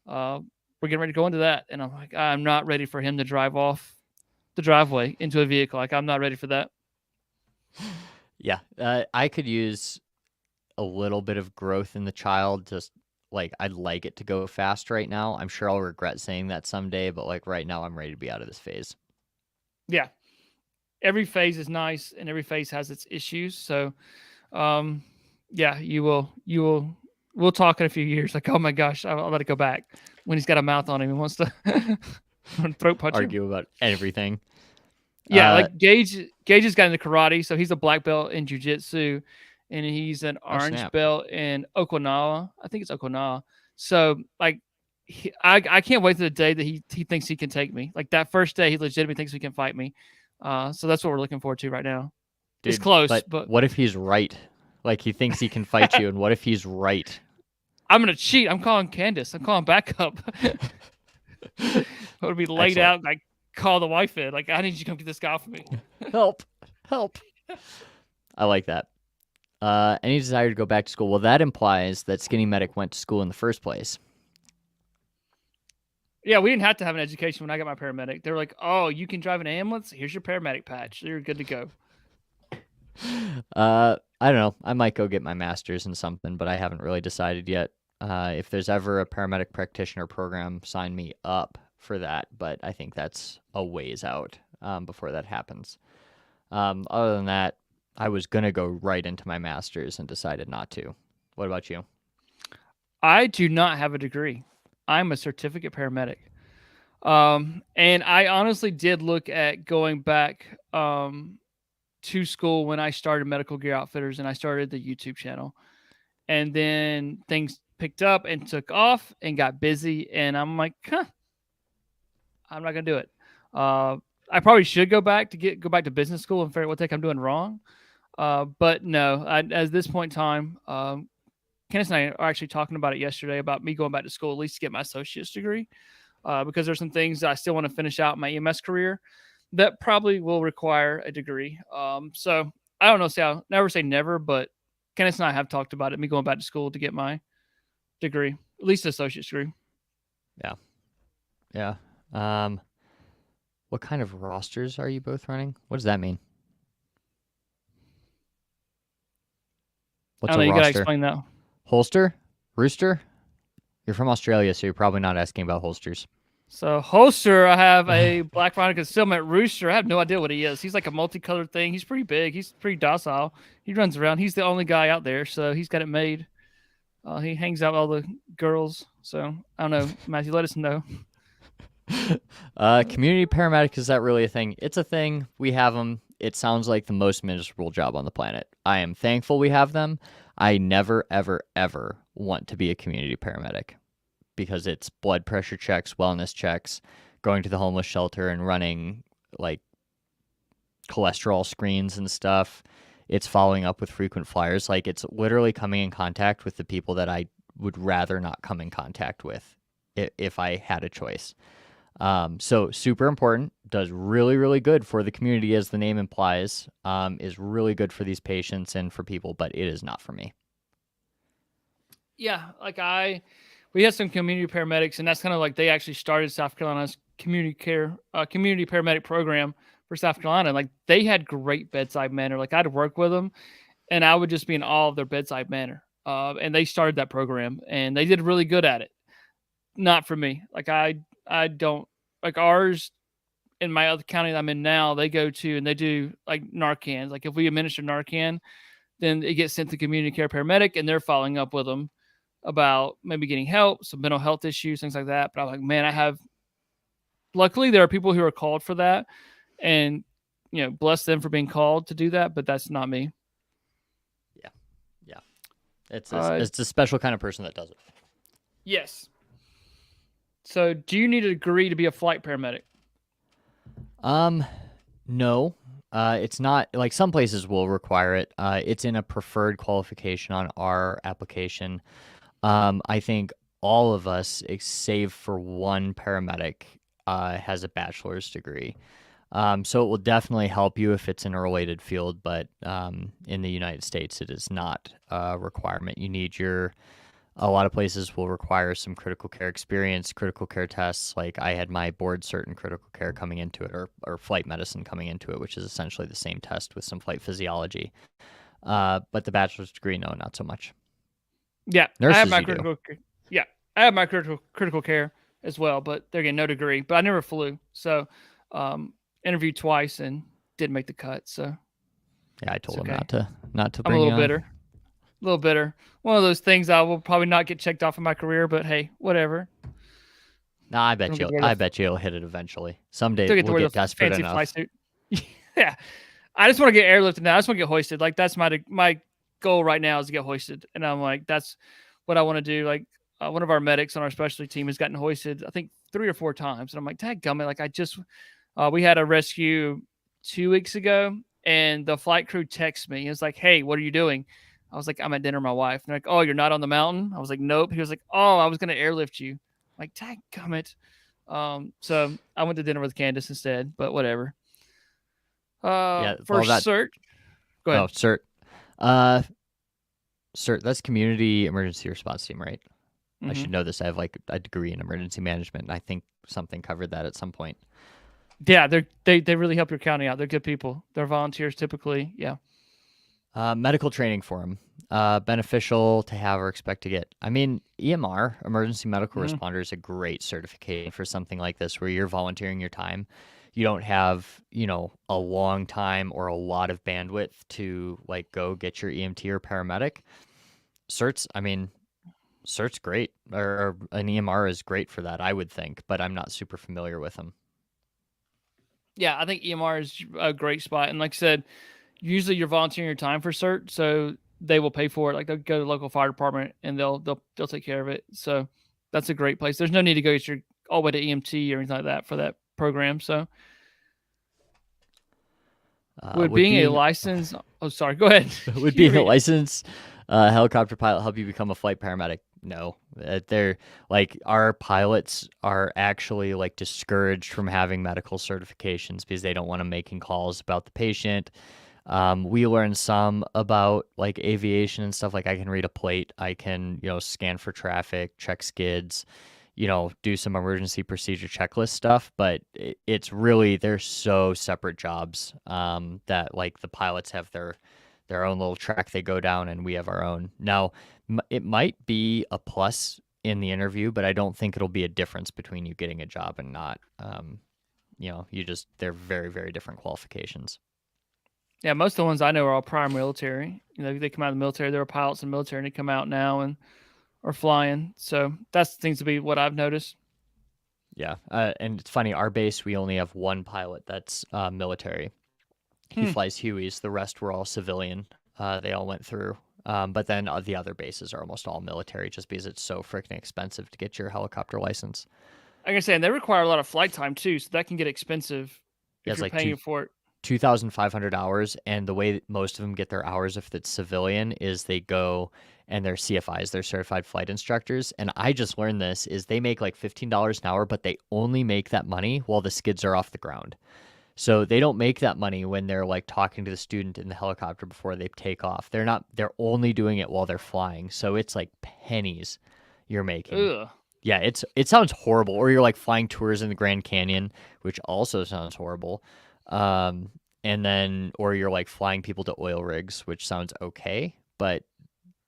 S1: we're getting ready to go into that. And I'm like, I'm not ready for him to drive off the driveway into a vehicle. Like I'm not ready for that.
S2: Yeah. I could use a little bit of growth in the child. Just like I'd like it to go fast right now. I'm sure I'll regret saying that someday, but like right now I'm ready to be out of this phase.
S1: Yeah. Every phase is nice and every phase has its issues. So yeah, we'll talk in a few years. Like, oh my gosh, I'll let it go back when he's got a mouth on him and wants to throat punch
S2: argue about everything.
S1: Yeah, like Gage has got into karate, so he's a black belt in jiu-jitsu, and he's an
S2: Oh,
S1: orange
S2: snap.
S1: belt in Okinawa. I think it's Okinawa. So like, I can't wait to the day that he thinks he can take me. Like that first day, he legitimately thinks he can fight me. So that's what we're looking forward to right now. It's
S2: Dude,
S1: close,
S2: but
S1: but
S2: what if he's right? Like he thinks he can fight you, and what if he's right?
S1: I'm gonna cheat. I'm calling Candace. I'm calling backup. I would be laid
S2: Excellent.
S1: out and I call the wife in. Like, I need you to come get this guy off of me.
S2: Help. Help. I like that. Any desire to go back to school? Well, that implies that Skinny Medic went to school in the first place.
S1: Yeah, we didn't have to have an education when I got my paramedic. They were like, "Oh, you can drive an ambulance? Here's your paramedic patch. You're good to go."
S2: I don't know. I might go get my master's in something, but I haven't really decided yet. If there's ever a paramedic practitioner program, sign me up for that. But I think that's a ways out before that happens. Other than that, I was going to go right into my master's and decided not to. What about you?
S1: I do not have a degree. I'm a certificate paramedic. And I honestly did look at going back to school when I started Medical Gear Outfitters and I started the YouTube channel. And then things picked up and took off and got busy. And I'm like, I'm not gonna do it. I probably should go back to business school and figure out what the heck I'm doing wrong. But no, at this point in time, Kenneth and I are actually talking about it yesterday about me going back to school at least to get my associate's degree, because there's some things that I still want to finish out in my EMS career that probably will require a degree. So I don't know. See, I'll never say never, but Kenneth and I have talked about it. Me going back to school to get my degree, at least an associate's degree.
S2: Yeah. Yeah. What kind of rosters are you both running? What does that mean?
S1: I
S2: What's
S1: don't
S2: a
S1: know. You gotta
S2: roster?
S1: explain that.
S2: Holster? Rooster? You're from Australia, so you're probably not asking about holsters.
S1: So holster, I have a black rhino concealment. Rooster, I have no idea what he is. He's like a multicolored thing. He's pretty big. He's pretty docile. He runs around. He's the only guy out there, so he's got it made. He hangs out with all the girls. So I don't know, Matthew. Let us know.
S2: Community paramedic, is that really a thing? It's a thing. We have them. It sounds like the most miserable job on the planet. I am thankful we have them. I never, ever, ever want to be a community paramedic because it's blood pressure checks, wellness checks, going to the homeless shelter and running like cholesterol screens and stuff. It's following up with frequent flyers. Like it's literally coming in contact with the people that I would rather not come in contact with if I had a choice. So super important, does really, really good for the community as the name implies, is really good for these patients and for people, but it is not for me.
S1: Yeah, like we had some community paramedics, and that's kind of like they actually started South Carolina's community paramedic program for South Carolina. Like they had great bedside manner. Like I'd work with them, and I would just be in awe of their bedside manner. And they started that program, and they did really good at it. Not for me. Like I don't like ours in my other county that I'm in now. They go to and they do like Narcan. Like if we administer Narcan, then it gets sent to community care paramedic, and they're following up with them about maybe getting help, some mental health issues, things like that. But I'm like, man, luckily there are people who are called for that, and bless them for being called to do that. But that's not me.
S2: Yeah. It's a special kind of person that does it.
S1: Yes. So do you need a degree to be a flight paramedic?
S2: No. It's not like some places will require it. It's in a preferred qualification on our application. I think all of us, save for one paramedic, has a bachelor's degree. So it will definitely help you if it's in a related field, but in the United States, it is not a requirement. A lot of places will require some critical care experience, critical care tests. Like I had my board cert in critical care coming into it, or flight medicine coming into it, which is essentially the same test with some flight physiology. But the bachelor's degree, no, not so much.
S1: Yeah,
S2: Nurses,
S1: I have my critical. Yeah, I have my critical care as well, but they're getting no degree. But I never flew, so interviewed twice and didn't make the cut. So
S2: yeah, I told
S1: okay.
S2: them not to
S1: I'm
S2: bring
S1: a
S2: you
S1: little
S2: on.
S1: bitter. A little bitter. One of those things I will probably not get checked off in my career, but hey, whatever.
S2: Nah, I bet you'll hit it eventually. Someday
S1: Still get to
S2: we'll
S1: wear
S2: get
S1: the
S2: desperate
S1: fancy
S2: enough.
S1: fly suit. Yeah, I just want to get airlifted now. I just want to get hoisted. Like that's my goal right now is to get hoisted, and I'm like, that's what I want to do. Like one of our medics on our specialty team has gotten hoisted, I think 3 or 4 times, and I'm like, dang gummit, like I just we had a rescue 2 weeks ago, and the flight crew texts me. It's like, hey, what are you doing? I was like, I'm at dinner with my wife. And they're like, oh, you're not on the mountain? I was like, nope. He was like, oh, I was going to airlift you. I'm like, dang gummit. So I went to dinner with Candace instead, but whatever.
S2: Yeah,
S1: For
S2: well, that
S1: cert, go
S2: oh,
S1: ahead.
S2: CERT. Uh, CERT, that's Community Emergency Response Team, right? I
S1: Hmm.
S2: should know this. I have like a degree in emergency management, and I think something covered that at some point.
S1: Yeah, they really help your county out. They're good people. They're volunteers typically. Yeah.
S2: Medical training for them. Beneficial to have or expect to get. I mean, EMR, Emergency Medical
S1: Hmm.
S2: Responder, is a great certification for something like this where you're volunteering your time. You don't have, a long time or a lot of bandwidth to like go get your EMT or paramedic. Certs, I mean, Cert's great, or an EMR is great for that, I would think, but I'm not super familiar with them.
S1: Yeah, I think EMR is a great spot. And like I said, usually you're volunteering your time for cert, so they will pay for it. Like they'll go to the local fire department and they'll take care of it. So that's a great place. There's no need to go get your all the way to EMT or anything like that for that program. So would
S2: Would
S1: being a
S2: being
S1: licensed oh sorry, go ahead.
S2: would
S1: You
S2: being a
S1: read it.
S2: licensed helicopter pilot help you become a flight paramedic? No, they're like our pilots are actually like discouraged from having medical certifications because they don't want to making calls about the patient. We learn some about like aviation and stuff. Like I can read a plate, I can scan for traffic, check skids, do some emergency procedure checklist stuff. But it's really they're so separate jobs that like the pilots have their own little track they go down, and we have our own. Now, it might be a plus in the interview, but I don't think it'll be a difference between you getting a job and not. They're very, very different qualifications.
S1: Yeah, most of the ones I know are all prior military. They come out of the military. They were pilots in the military, and they come out now and are flying. So that seems to be what I've noticed.
S2: Yeah, and it's funny. Our base, we only have one pilot that's military. He
S1: Hmm.
S2: flies Hueys. The rest were all civilian. They all went through. But then the other bases are almost all military, just because it's so freaking expensive to get your helicopter license.
S1: Like I said, and they require a lot of flight time too, so that can get expensive
S2: Yeah,
S1: if
S2: it's
S1: you're
S2: like
S1: paying for it.
S2: 2,500 hours, and the way that most of them get their hours if it's civilian is they go and they're CFIs, they're certified flight instructors. And I just learned this is they make like $15 an hour, but they only make that money while the skids are off the ground. So they don't make that money when they're like talking to the student in the helicopter before they take off. They're only doing it while they're flying. So it's like pennies you're making.
S1: Ugh.
S2: Yeah, it sounds horrible. Or you're like flying tours in the Grand Canyon, which also sounds horrible. And then or you're like flying people to oil rigs, which sounds okay, but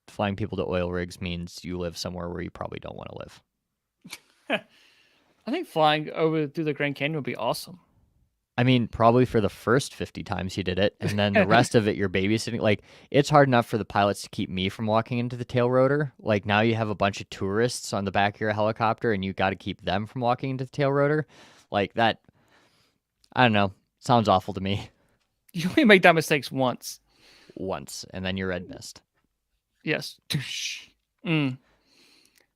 S2: flying people to oil rigs means you live somewhere where you probably don't want to live.
S1: I think flying over through the Grand Canyon would be awesome.
S2: I mean, probably for the first 50 times you did it, and then the rest of it you're babysitting. Like, it's hard enough for the pilots to keep me from walking into the tail rotor. Like, now you have a bunch of tourists on the back of your helicopter, and you got to keep them from walking into the tail rotor. Like, that, I don't know, sounds awful to me.
S1: You only make that mistakes once.
S2: Once, and then you're red mist.
S1: Yes. Mm.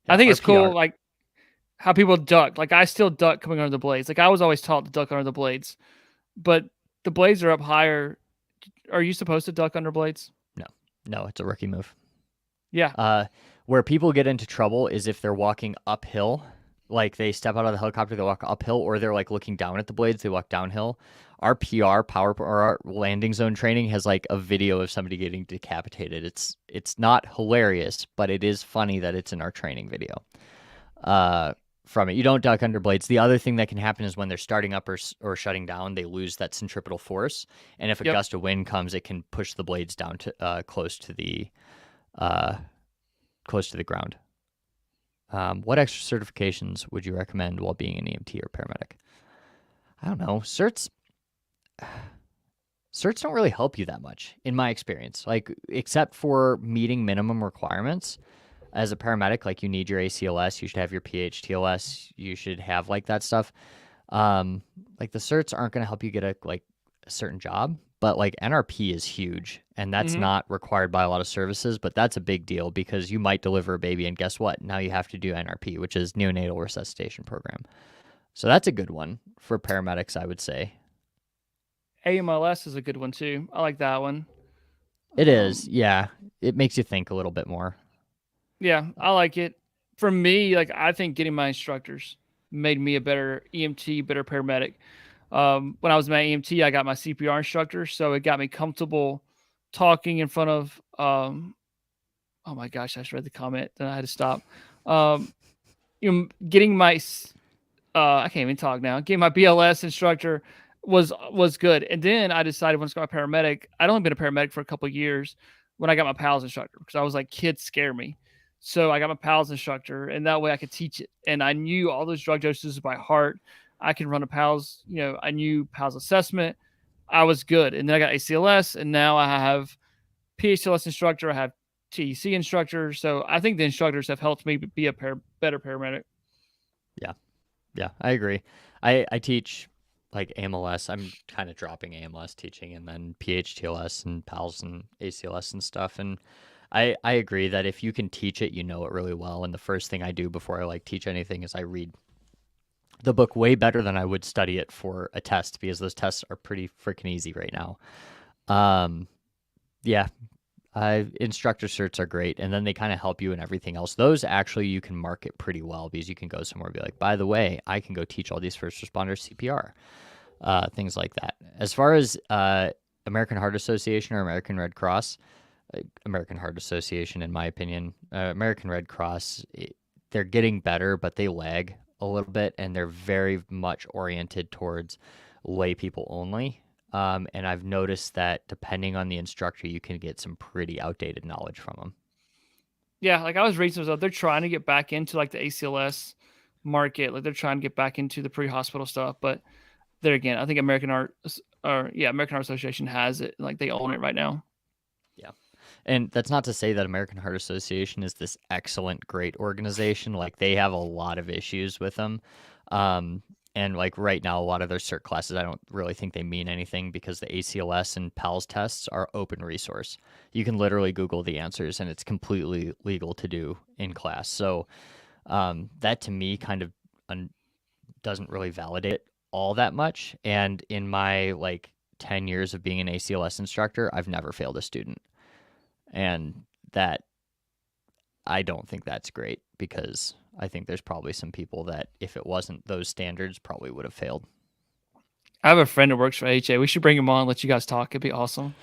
S1: I
S2: Yeah,
S1: think it's cool,
S2: RPR.
S1: like how people duck. Like I still duck coming under the blades. Like I was always taught to duck under the blades, but the blades are up higher. Are you supposed to duck under blades?
S2: No, no, it's a rookie move.
S1: Yeah.
S2: Where people get into trouble is if they're walking uphill, like they step out of the helicopter, they walk uphill, or they're like looking down at the blades, they walk downhill. Our PR power or our landing zone training has like a video of somebody getting decapitated. It's not hilarious, but it is funny that it's in our training video. From it, you don't duck under blades. The other thing that can happen is when they're starting up or shutting down, they lose that centripetal force, and if a
S1: Yep.
S2: gust of wind comes, it can push the blades down to uh, close to the ground. What extra certifications would you recommend while being an EMT or paramedic? I don't know. Certs don't really help you that much, in my experience. Like, except for meeting minimum requirements as a paramedic, like you need your ACLS, you should have your PHTLS, you should have like that stuff. Like the certs aren't going to help you get a certain job, But like NRP is huge, and that's
S1: Hmm.
S2: not required by a lot of services, but that's a big deal because you might deliver a baby, and guess what? Now you have to do NRP, which is neonatal resuscitation program. So that's a good one for paramedics, I would say.
S1: AMLS is a good one too. I like that one.
S2: It is,
S1: Um,
S2: yeah. It makes you think a little bit more.
S1: yeah, I like it. For me, like I think getting my instructors made me a better EMT, better paramedic. When I was my EMT, I got my CPR instructor, so it got me comfortable talking in front of. Oh my gosh, I just read the comment, then I had to stop. Um, getting my I can't even talk now. Getting my BLS instructor was good, and then I decided once I got a paramedic. I'd only been a paramedic for a couple of years when I got my PALS instructor because I was like, kids scare me. So I got my PALS instructor, and that way I could teach it. And I knew all those drug doses by heart. I could run a PALS. I knew PALS assessment. I was good, and then I got ACLS, and now I have PHLS instructor. I have TEC instructor. So I think the instructors have helped me be a better paramedic.
S2: Yeah. Yeah, I agree. I teach like AMLS. I'm kind of dropping AMLS teaching and then PHTLS and PALS and ACLS and stuff. And I agree that if you can teach it, you know it really well. And the first thing I do before I like teach anything is I read the book way better than I would study it for a test because those tests are pretty freaking easy right now. Um, yeah, instructor certs are great, and then they kind of help you in everything else. Those actually you can market pretty well because you can go somewhere and be like, by the way, I can go teach all these first responders CPR, things like that. As far as American Heart Association or American Red Cross, American Heart Association, in my opinion, American Red Cross, they're getting better, but they lag a little bit, and they're very much oriented towards lay people only. And I've noticed that depending on the instructor, you can get some pretty outdated knowledge from them.
S1: Yeah, like I was reading some stuff. They're trying to get back into like the ACLS market. Like they're trying to get back into the pre-hospital stuff. But there again, I think American Heart Association has it. Like they own it right now.
S2: Yeah. And that's not to say that American Heart Association is this excellent, great organization. Like they have a lot of issues with them. And like right now, a lot of their cert classes, I don't really think they mean anything because the ACLS and PALS tests are open resource. You can literally Google the answers and it's completely legal to do in class. So that to me kind of doesn't really validate it all that much. And in my like 10 years of being an ACLS instructor, I've never failed a student. And that I don't think that's great because I think there's probably some people that if it wasn't those standards probably would have failed.
S1: I have a friend that works for HA. We should bring him on, let you guys talk. It'd be awesome.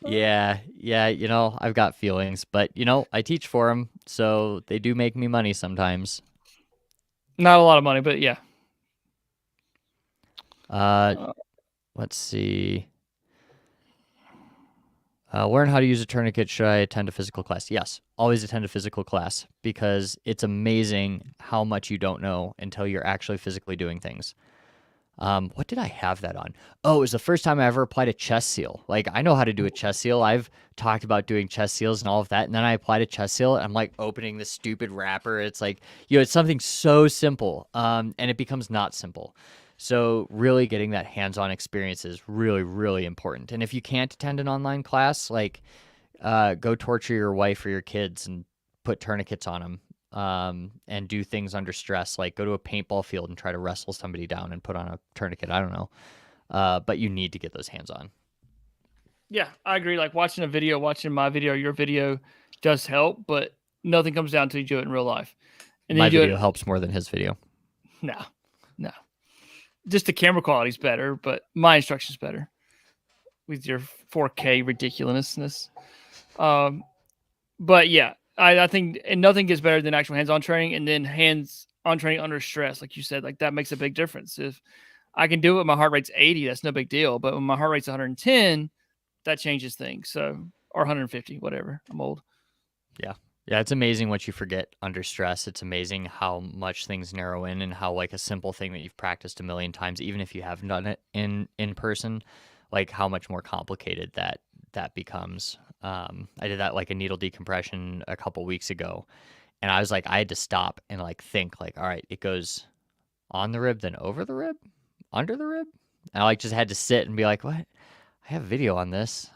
S2: Yeah, yeah, I've got feelings, but I teach for them, so they do make me money sometimes.
S1: Not a lot of money, but yeah.
S2: Uh,
S1: Uh,
S2: let's see. Learn how to use a tourniquet. Should I attend a physical class? Yes, always attend a physical class because it's amazing how much you don't know until you're actually physically doing things. What did I have that on? Oh, it was the first time I ever applied a chest seal. Like I know how to do a chest seal. I've talked about doing chest seals and all of that, and then I applied a chest seal. And I'm like opening this stupid wrapper. It's like it's something so simple, and it becomes not simple. So really getting that hands-on experience is really, really important. And if you can't attend an online class, like go torture your wife or your kids and put tourniquets on them and do things under stress, like go to a paintball field and try to wrestle somebody down and put on a tourniquet. I don't know. But you need to get those hands on.
S1: yeah, I agree. Like watching my video, your video does help, but nothing comes down to you do it in real life. And then
S2: My
S1: you do
S2: video
S1: it.
S2: helps more than his video.
S1: No, no. Just the camera quality's better, but my instruction's better with your 4K ridiculousness. Um, but yeah, I think and nothing gets better than actual hands-on training, and then hands-on training under stress, like you said, like that makes a big difference. If I can do it, my heart rate's 80, that's no big deal. But when my heart rate's 110, that changes things. So or 150, whatever. I'm old.
S2: Yeah. Yeah, it's amazing what you forget under stress. It's amazing how much things narrow in and how like a simple thing that you've practiced a million times, even if you haven't done it in person, like how much more complicated that becomes. I did that like a needle decompression a couple weeks ago, and I was like, I had to stop and like think like, all right, it goes on the rib, then over the rib, under the rib, And I like just had to sit and be like, what? I have video on this.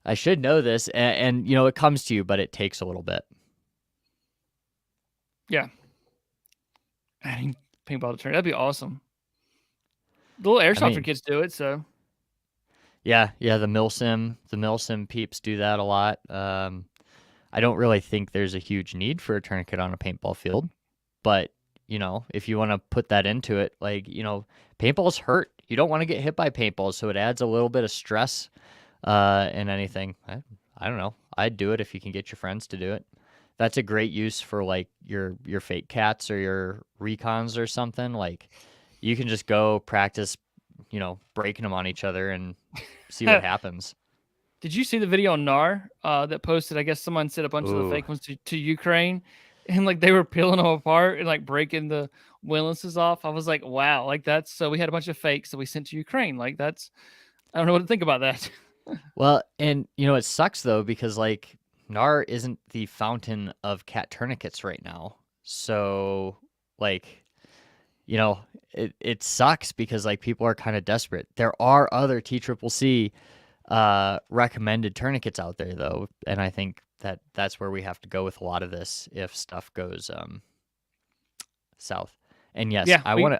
S2: I should know this. And you know, it comes to you, but it takes a little bit.
S1: Yeah. Adding paintball to tournament. That'd be awesome. The little airsofter kids do it, so.
S2: Yeah, the milsim peeps do that a lot. I don't really think there's a huge need for a tourniquet on a paintball field, but you know, if you want to put that into it, like, you know, paintballs hurt. You don't want to get hit by paintballs, so it adds a little bit of stress in anything. I don't know. I'd do it if you can get your friends to do it. That's a great use for like your fake cats or your recons or something. Like, you can just go practice, you know, breaking them on each other and see what happens.
S1: Did you see the video on NAR that posted? I guess someone sent a bunch of the fake ones to Ukraine, and like they were peeling them apart and like breaking the windlasses off. I was like, wow, like that's so. We had a bunch of fakes that we sent to Ukraine. Like that's, I don't know what to think about that.
S2: Well, and you know, it sucks though, because like NAR isn't the fountain of cat tourniquets right now. So like, you know, it sucks because like people are kind of desperate. There are other TCCC recommended tourniquets out there though, and I think that's where we have to go with a lot of this if stuff goes south. And yes,
S1: Yeah,
S2: I want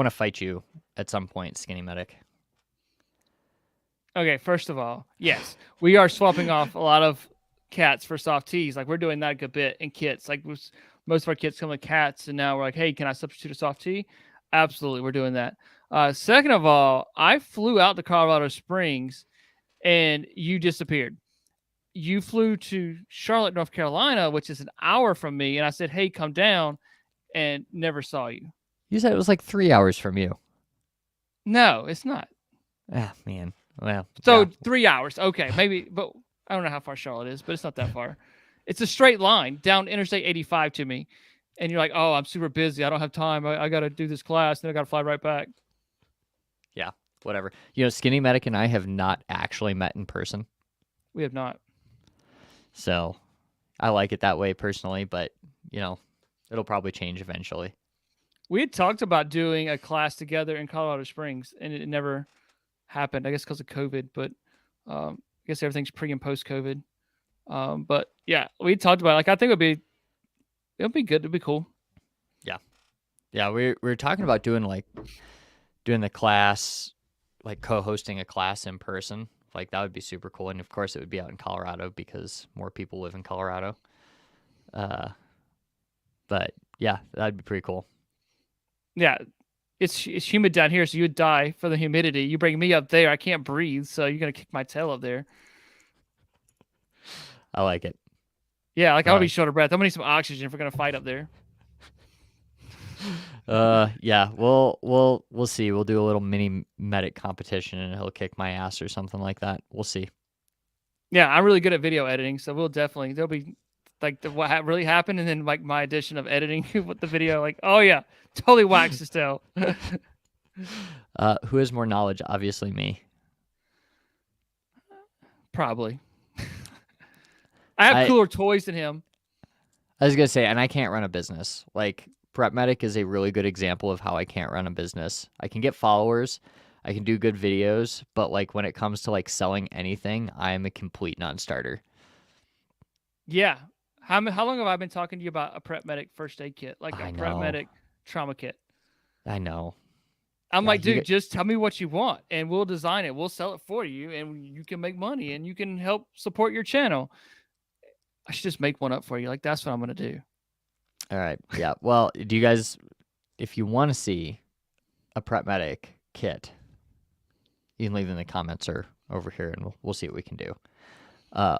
S2: to fight you at some point, Skinny Medic.
S1: Okay, first of all, yes, we are swapping off a lot of cats for soft teas. Like we're doing that a good bit in kits. Like most of our kits come with cats, and now we're like, hey, can I substitute a soft tea? Absolutely, we're doing that. Second of all, I flew out to Colorado Springs, and you disappeared. You flew to Charlotte, North Carolina, which is an hour from me, and I said, hey, come down, and never saw you.
S2: You said it was like 3 hours from you.
S1: No, it's not.
S2: Ah, man. Well,
S1: so
S2: yeah.
S1: 3 hours. Okay, maybe, but I don't know how far Charlotte is, but it's not that far. It's a straight line down Interstate 85 to me. And you're like, oh, I'm super busy. I don't have time. I got to do this class. Then I got to fly right back.
S2: Yeah, whatever. You know, Skinny Medic and I have not actually met in person.
S1: We have not.
S2: So I like it that way personally, but, you know, it'll probably change eventually.
S1: We had talked about doing a class together in Colorado Springs, and it never happened. I guess because of COVID, but I guess everything's pre and post COVID. But yeah, we talked about it. Like I think it'll be good. It'd be cool.
S2: Yeah, we were talking about doing the class, like co-hosting a class in person. Like that would be super cool, and of course it would be out in Colorado because more people live in Colorado. But yeah, that'd be pretty cool.
S1: Yeah, it's humid down here, so you would die for the humidity. You bring me up there, I can't breathe, so you're gonna kick my tail up there.
S2: I like it.
S1: Yeah, like I'll be short of breath. I'm gonna need some oxygen if we're gonna fight up there.
S2: Yeah, we'll see. We'll do a little mini medic competition, and he'll kick my ass or something like that. We'll see.
S1: Yeah, I'm really good at video editing, so there'll be like what really happened, and then like my addition of editing with the video. Like, oh yeah, totally wax his tail.
S2: Who has more knowledge? Obviously, me.
S1: Probably. I have cooler toys than him.
S2: I was gonna say, and I can't run a business. Like Prep Medic is a really good example of how I can't run a business. I can get followers, I can do good videos, but like when it comes to like selling anything, I am a complete non-starter.
S1: Yeah. How long have I been talking to you about a Prep Medic first aid kit, like a Prep Medic trauma kit?
S2: I know.
S1: I'm like, dude, just tell me what you want, and we'll design it. We'll sell it for you, and you can make money, and you can help support your channel. I should just make one up for you. Like, that's what I'm going to do.
S2: All right. Yeah. Well, do you guys, if you want to see a Prep Medic kit, you can leave in the comments or over here, and we'll see what we can do.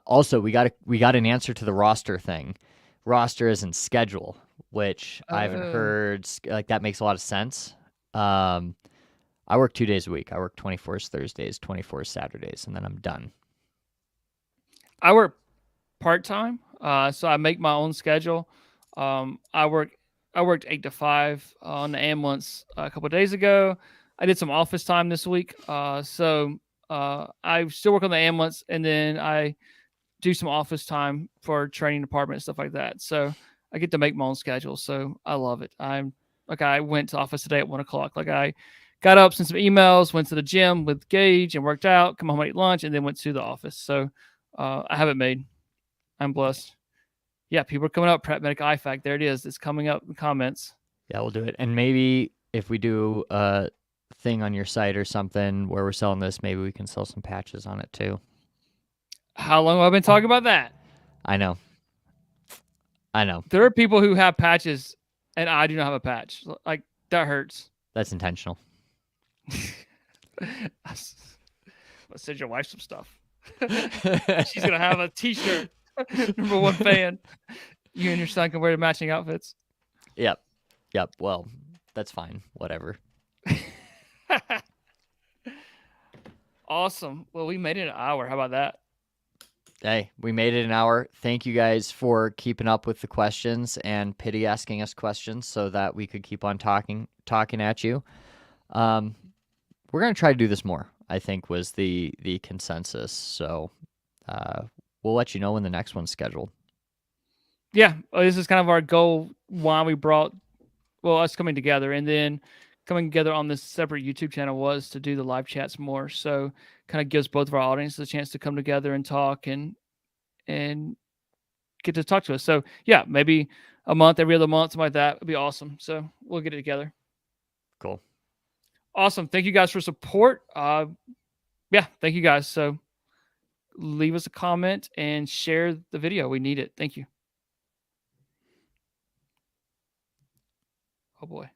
S2: Also, we got an answer to the roster thing. Roster is in schedule, which I haven't heard. Like, that makes a lot of sense. I work 2 days a week. I work 24s Thursdays, 24s Saturdays, and then I'm done.
S1: I work part-time, so I make my own schedule. I worked 8 to 5 on the ambulance a couple of days ago. I did some office time this week, so I still work on the ambulance, and then I do some office time for training department and stuff like that. So I get to make my own schedule, so I love it. I went to office today at 1:00. Like I got up, sent some emails, went to the gym with Gage and worked out, come home, ate lunch, and then went to the office. So I have it made. I'm blessed. Yeah, people are coming up. Prep Medic IFAC. There it is. It's coming up in the comments.
S2: Yeah, we'll do it. And maybe if we do a thing on your site or something where we're selling this, maybe we can sell some patches on it too.
S1: How long have I been talking about that?
S2: I know.
S1: There are people who have patches, and I do not have a patch. Like, that hurts.
S2: That's intentional.
S1: Let's send your wife some stuff. She's gonna have a T-shirt. Number one fan. You and your son can wear the matching outfits.
S2: Yep. Well, that's fine. Whatever.
S1: Awesome. Well, we made it an hour. How about that?
S2: Hey, we made it an hour. Thank you guys for keeping up with the questions and Pity asking us questions so that we could keep on talking at you. We're gonna try to do this more, I think was the consensus. So we'll let you know when the next one's scheduled.
S1: Yeah, this is kind of our goal. Why we brought, us coming together, and then coming together on this separate YouTube channel was to do the live chats more. So kind of gives both of our audiences a chance to come together and talk and get to talk to us. So yeah, maybe a month, every other month, something like that would be awesome. So we'll get it together.
S2: Cool.
S1: Awesome. Thank you guys for support. Yeah, thank you guys. So leave us a comment and share the video. We need it. Thank you. Oh boy.